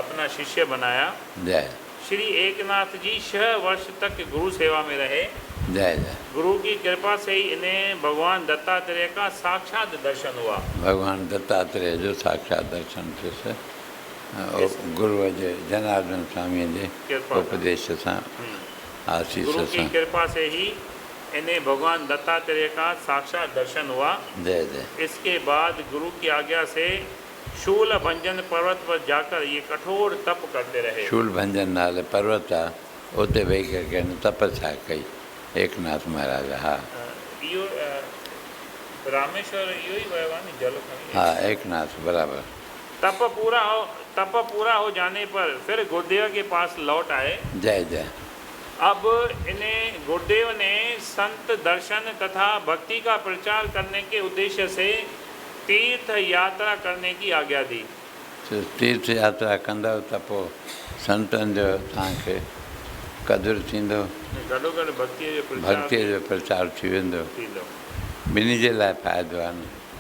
अपना शिष्य बनाया। जय श्री एकनाथ जी 6 वर्ष तक गुरु सेवा में रहे। जय जय गुरु की कृपा से ही इन्हें भगवान दत्तात्रेय का साक्षात दर्शन हुआ। भगवान दत्तात्रेय जो साक्षात दर्शन थियुसि गुरुअ जे जनार्दन स्वामीअ जे उपदेश सां आशीष गुरु की सां। कृपा से ही इन्हें भगवान दत्तात्रेय का साक्षात दर्शन हुआ। जय जय इसके बाद गुरु की आज्ञा से शूल भंजन पर्वत पर जाकर ये कठोर तप करते रहे। शूल भंजन नाले पर्वत आहे उते वेही करे तपस्या कई एकनाथ महाराज। हा इहो रामेश्वर इहो ई वियो आहे नी जल खणी। हा एकनाथ बराबरि। तप पूरा हो जाने पर फिर गुरुदेव के पास लौट आए। जय जय अब इन्हें गुरुदेव ने संत दर्शन तथा भक्ति का प्रचार करने के उद्देश्य से तीर्थ यात्रा करने की आज्ञा दी। तीर्थ यात्रा कंदव त पोइ संतनि जो तव्हांखे क़दुरु थींदो, गॾोगॾु भक्तीअ जो प्रचार थी वेंदो, ॿिन्ही जे लाइ फ़ाइदो आहे न।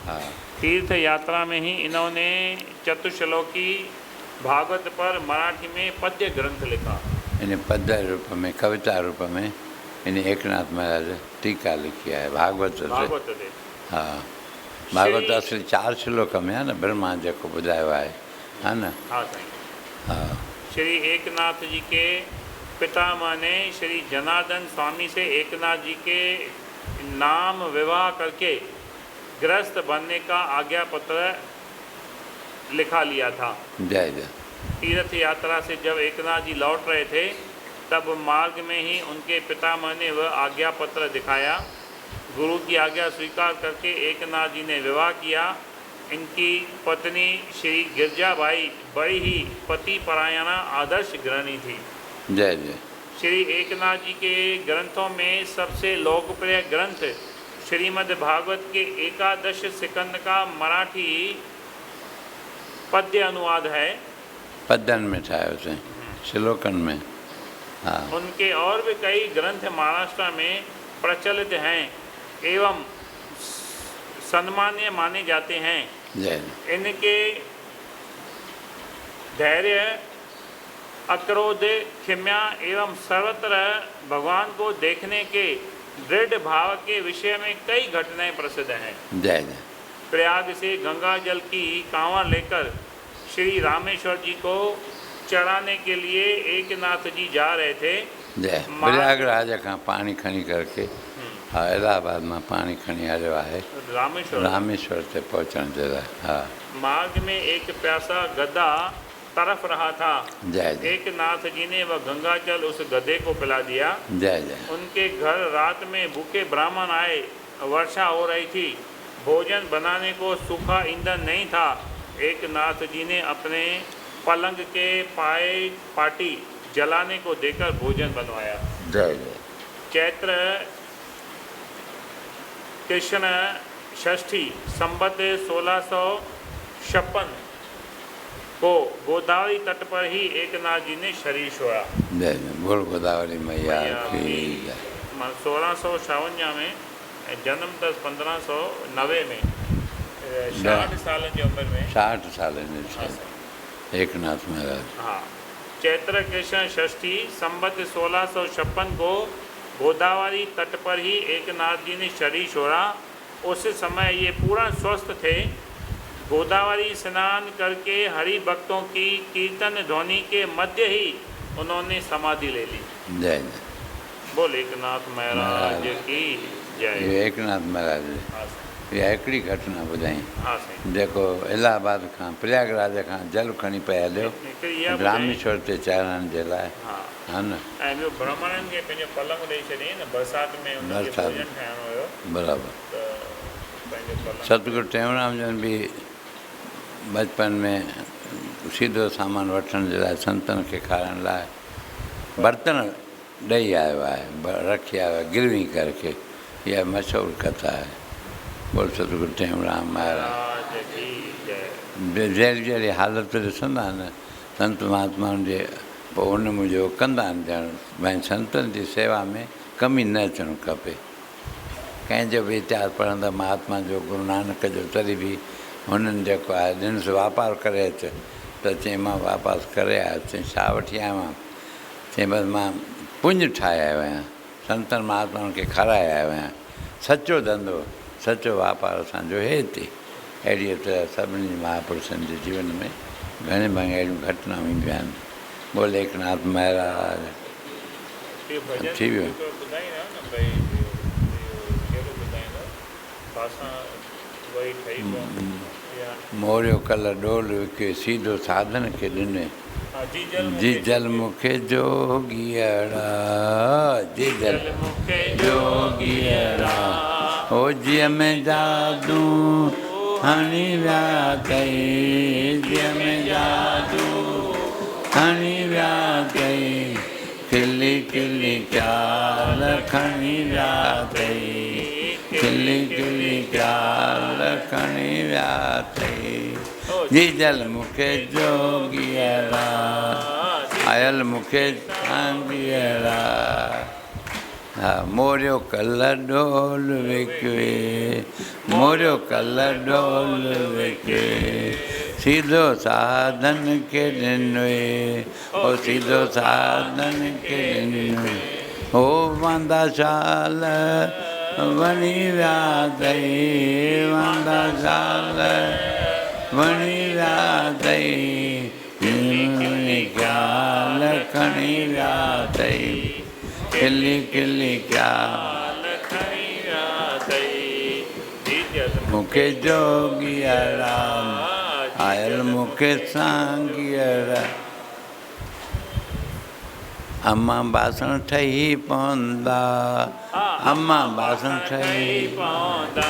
हा तीर्थ यात्रा में ही इन्होंने चतुश्लोकी भागवत पर मराठी में पद्य ग्रंथ लिखा। इन पद रूप में कविता रूप में इन एकनाथ महाराज टीका लिखी आहे भागवत ते। हा भागवत असली 4 श्लोक में आहे न, ब्रह्मा जेको ॿुधायो आहे हा न। हाँ साईं। हा श्री एकनाथ जी के पितामह ने श्री जनार्दन स्वामी से एकनाथ जी के नाम विवाह करके गृहस्थ बनने का आज्ञा पत्र लिखा लिया था। जय जय तीर्थ यात्रा से जब एकनाथ जी लौट रहे थे तब मार्ग में ही उनके पितामह ने वह आज्ञा पत्र दिखाया। गुरु की आज्ञा स्वीकार करके एकनाथ जी ने विवाह किया। इनकी पत्नी श्री गिरजाबाई बड़ी ही पति परायणा आदर्श गृहिणी थी। जय जय श्री एकनाथ जी के ग्रंथों में सबसे लोकप्रिय ग्रंथ श्रीमद् भागवत के 11 स्कंद का मराठी पद्य अनुवाद है। पदनि में ठाहियोसीं, श्लोकनि में। हा, उनके और भी कई ग्रंथ महाराष्ट्र में प्रचलित हैं एवं सम्मान्य माने जाते हैं। जय। इनके धैर्य, अक्रोध, क्षमा एवं सर्वत्र भगवान को देखने के दृढ़ भाव के विषय में कई घटनाएं प्रसिद्ध हैं। जय जय। प्रयाग से गंगा जल की कांवर लेकर श्री रामेश्वर जी को चढ़ाने के लिए एकनाथ जी जा रहे थे। जय। प्रयागराज खां पाणी खणी करके हा इलाहाबाद में पाणी खणी हलियो आहे रामेश्वर से पहुँचण जे लाइ। हा, मार्ग में एक प्यासा गधा तरफ रहा था। जय जय। एक नाथ जी ने वह गंगा जल उस गधे को पिला दिया। जय जय। उनके घर रात में भूखे ब्राह्मण आए। वर्षा हो रही थी। भोजन बनाने को सूखा ईंधन नहीं था। एक नाथ जी ने अपने पलंग के पाटी जलाने को देकर भोजन बनवाया। जय जय। चैत्र कृष्ण षष्ठी संबत 1656 को गोदावरी तट पर ही एकनाथ जी ने शरीर छोड़ा। जय जय। बोल गोदावरी मैया की जय। 1656 में जन्म 1590 में 60 साल की उम्र में 60 साल में एकनाथ महाराज। हाँ, चैत्र कृष्ण षष्ठी संबत 1656 को गोदावरी तट पर ही एकनाथ जी ने शरीर छोड़ा। उस समय ये पूरा स्वस्थ थे। गोदावरी स्नान करके हरि भक्तों की कीर्तन ध्वनि के मध्य ही उन्होंने समाधि ले ली। जय जय। बोल एकनाथ महाराज की जय। ये एकनाथ महाराज इहा हिकिड़ी घटना ॿुधाई हाँ साईं। जेको इलाहाबाद खां प्रयागराज खां जल खणी पिया हलियो हिकिड़ी इहा रामेश्वर ते चढ़ण जे लाइ। हाँ, हा न, ऐं ॿियो ब्राह्मणनि खे पंहिंजो पलंग ॾेई छॾियईं न, बरसाति में उनखे बरसाति भोजन ठाहिणो हुयो बराबरि। त पंहिंजो पलंग। सतगुरु टेऊंराम जन बि बचपन में सीधो सामान वठण जे लाइ संतनि खे खाइण लाइ बर्तन ॾेई आयो आहे, रखी आयो आहे गिरवी करके। इहा मशहूरु कथा आहे। बोल सतगुरु टेऊंराम महाराज की जय। जहिड़ी जहिड़ी हालत ॾिसंदा आहिनि संत महात्माउनि जे, पोइ उन मुंहिंजो कंदा आहिनि ॼण भई संतनि जी सेवा में कमी न अचणु खपे। कंहिंजो बि इतिहास पढ़ंदा महात्मा जो, गुरु नानक जो, तॾहिं बि हुननि जेको आहे ॾिनसि वापारु करे अचु त चई मां वापासि करे आयो। चई छा वठी आयो आहियां? चई बसि मां पुञ ठाहे आयो आहियां, संतनि महात्माउनि खे खाराए आयो आहियां। सचो धंधो, सचो वापारु असांजो हेठि। अहिड़ीअ तरह सभिनी महापुरुषनि जे जीवन में घणे भाङे अहिड़ियूं घटनाऊं ईंदियूं आहिनि। बोले एकनाथ महाराज थी वियो। मोरियो कल डोल विके सीधो साधन खे ॾिने। जी जल मूंखे जोगियड़ा, जी जल मूंखे जोगियड़ा, ओ जीअ में जादू हणी विया कई, जीअ में जादू हणी विया कई, खिली खिली ख्याल खणी विया कई, खिली खिली ख्याल खणी विया कई। जी जल मूंखे जोगियड़ा, आयल मूंखे सांगियड़ा। हा, मोरियो कल डोल विके, मोरियो कल डोल विके, सीधो साधन खे ॾिनोए, ओ सीधो साधन खे ॾिनोए। हो वांदा शाल वणी विया अथई, वांदा शाल वणी विया अथई, ख्याल खणी विया अथई, खिली खिली ख्याल खणी विया अथई। मूंखे जोगियड़ा, आयल मूंखे सांगियड़ा। अम्मा बासण ठही पवंदा, अम्मा बासण ठही पवंदा,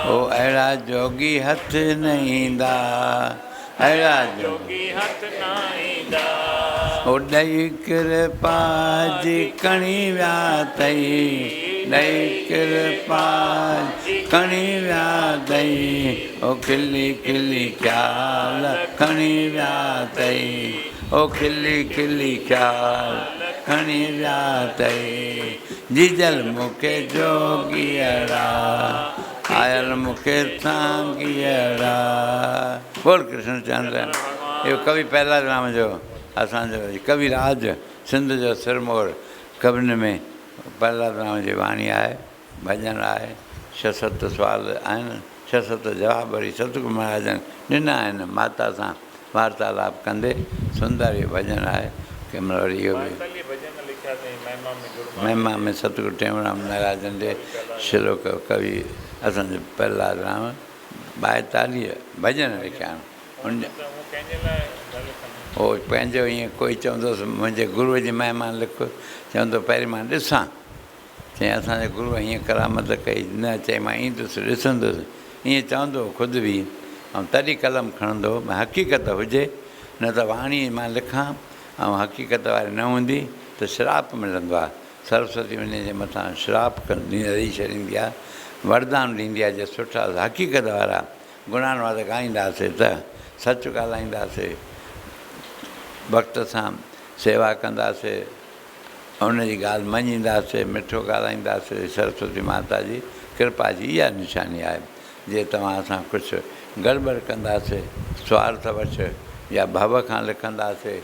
ओ अहिड़ा जोगी हथ न ईंदा, अहिड़ा जोगी हथ न ईंदा। ओ ॾई कृपा जी कणी विया अथई, दई कृपा खणी विया तई ओ खिली खिली ख्याल खणी विया तई ओ खिली खिली ख्याल खणी विया तई जीजल मूंखे जोगियड़ा आयल मूंखे सांगियड़ा। बोल कृष्ण चंद्र। इहो कवि प्रहलाद राम जो असांजो कविराज सिंध जो सिरमौर कवियुनि में प्रहलाद राम जी वाणी आहे, भॼन आहे, 6-7 सुवाल आहिनि, 6-7 जवाब वरी सतगुरु महाराजनि ॾिना आहिनि माता सां वार्तालाप कंदे। सुंदर इहो भॼन आहे। कंहिं महिल वरी इहो बि महिमा में सतगुरु टेऊंराम महाराजनि जे श्लोक कवि असांजो प्रहलाद राम 42 भॼन लिखिया आहिनि। उन उहो पंहिंजो ईअं कोई चवंदुसि मुंहिंजे गुरूअ जी महिमा लिख, चवंदो पहिरीं मां ॾिसां। चईं असांजे गुरूअ हीअं करामत कई न, चई मां ईंदुसि ॾिसंदुसि, ईअं चवंदो ख़ुदि बि। ऐं तॾहिं कलम खणंदो, मां हक़ीक़त हुजे न त वाणी मां लिखां ऐं हक़ीक़त वारी न हूंदी त श्राप मिलंदो आहे। सरस्वती उन जे मथां श्राप कंदी ॾेई छॾींदी आहे, वरदान ॾींदी आहे जे सुठा हक़ीक़त वारा गुणानुवाद ॻाईंदासीं त सच ॻाल्हाईंदासीं, वक़्त सां सेवा कंदासीं, उनजी ॻाल्हि मञींदासीं, मिठो ॻाल्हाईंदासीं। सरस्वती माता जी कृपा जी इहा निशानी आहे। जे तव्हां सां कुझु गड़बड़ कंदासीं, स्वार्थ वश या भव खां लिखंदासीं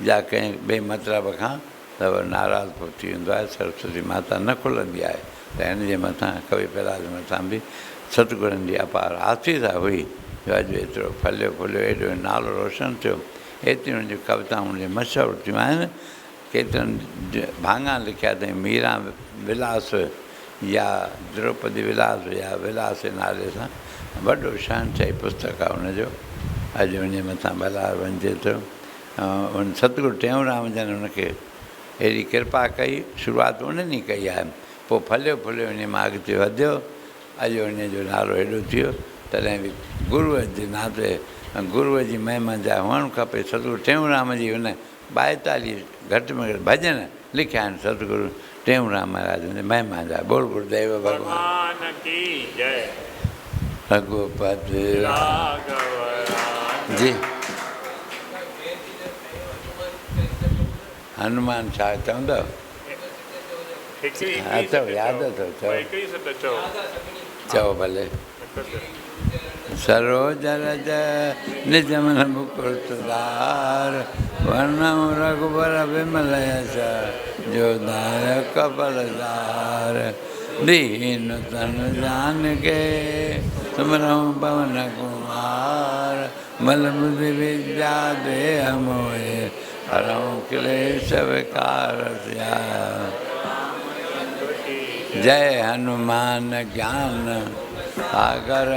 या कंहिं ॿिए मतिलब खां, त नाराज़ पोइ थी वेंदो आहे। सरस्वती माता न खुलंदी आहे। त हिन जे मथां कवि प्रहलाद जे मथां बि सतगुरनि जी अपार आसीसा हुई जो अॼु एतिरो फलियो फुलियो, एॾो नालो रोशन थियो। एतिरियूं उन जूं कविताऊं उन मशहूरु थियूं आहिनि। केतिरनि भाङा लिखिया अथई, मीरा विलास या द्रौपदी विलास या विलास नाले सां वॾो शहनशाही पुस्तक आहे हुनजो। अॼु उन मथां बलार वञिजे थो। उन सतगुरु टेऊंराम जन हुनखे अहिड़ी कृपा कई, शुरूआति उन्हनि ई कई आहे, पोइ फलियो फुलियो उन मां अॻिते वधियो। अॼु उन जो नालो हेॾो थियो। तॾहिं बि गुरूअ जे नाते, गुरूअ जी महिमा जा हुअणु खपे। सतगुरु टेऊंराम जी हुन 42 घटि में घटि भॼन लिखिया आहिनि सतगुरु टेऊंराम महाराज जी महिमा जा। बोल गुरुदेव भगवान की जय। रघुपति जी हनुमान छा चवंदव? अथव यादि अथव? चओ भले। सरोज रज निज मन मुकुर सुधार, वर्णम रघुबर विमल यश जो दायक बलदार। दीन तन जानके सुमरऊं पवन कुमार, बल बुद्धि विद्या देह मोहे हरऊं क्लेश विकार सियार। जय हनुमान ज्ञान सागर,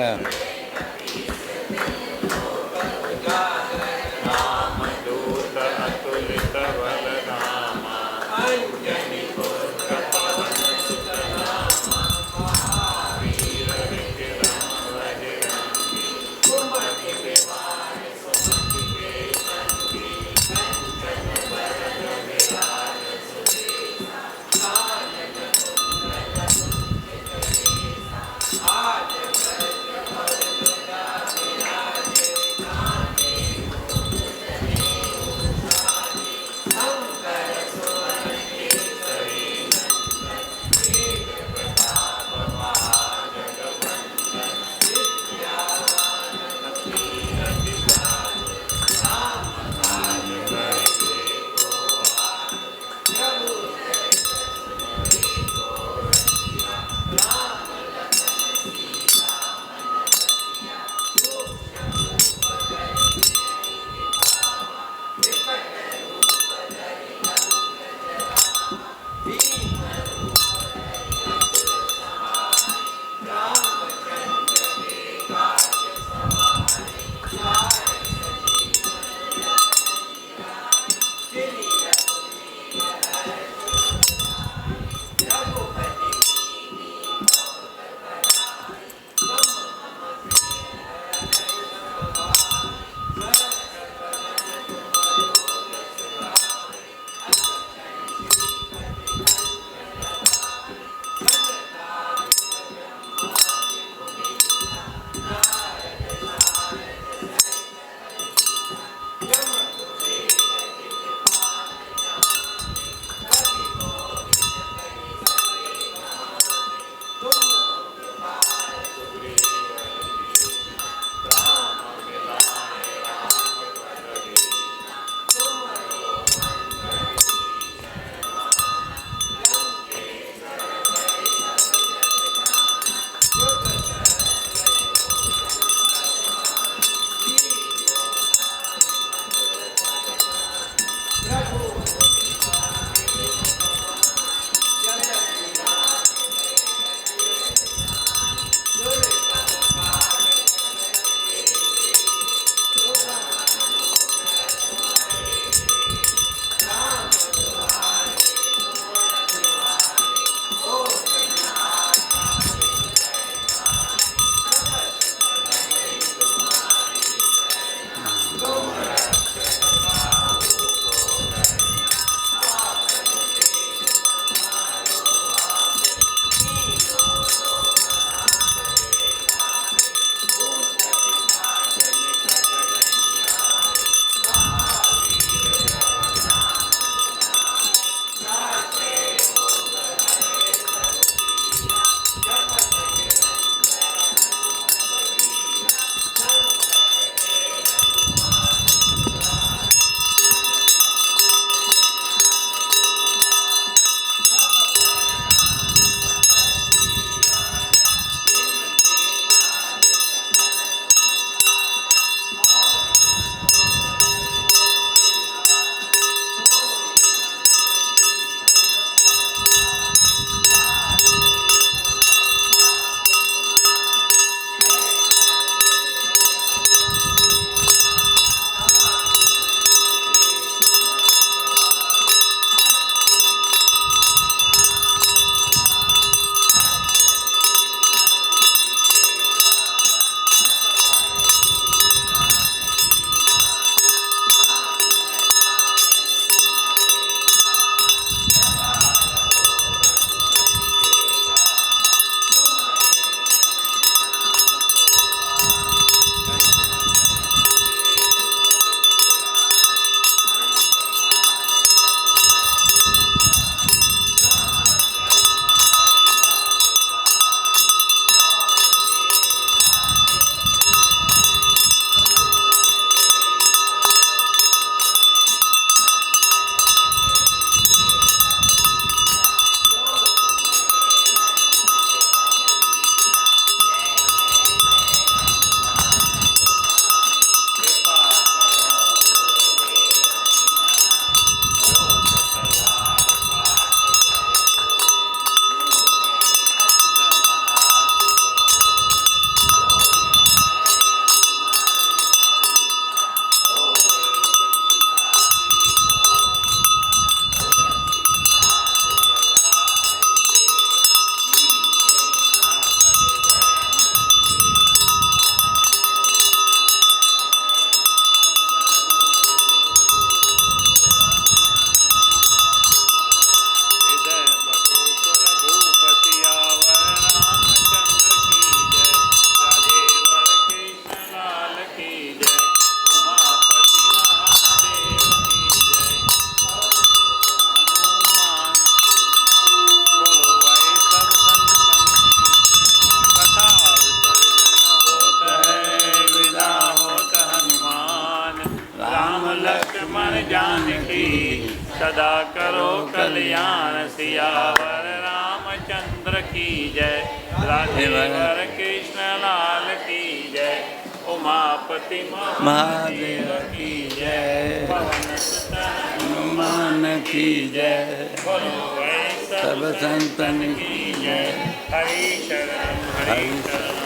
सदा करो कल्याण सियावर रामचंद्र की जय। राधे वर कृष्ण लाल की जय। उमापति महादेव की जय। पवन सुत हनुमान की जय। बोलो भाई सब संतन की जय। हरि शरण हरि शरण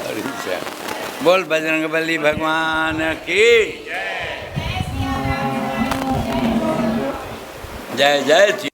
हरि शरण। बोल बजरंगबली भगवान की जय। जय जय।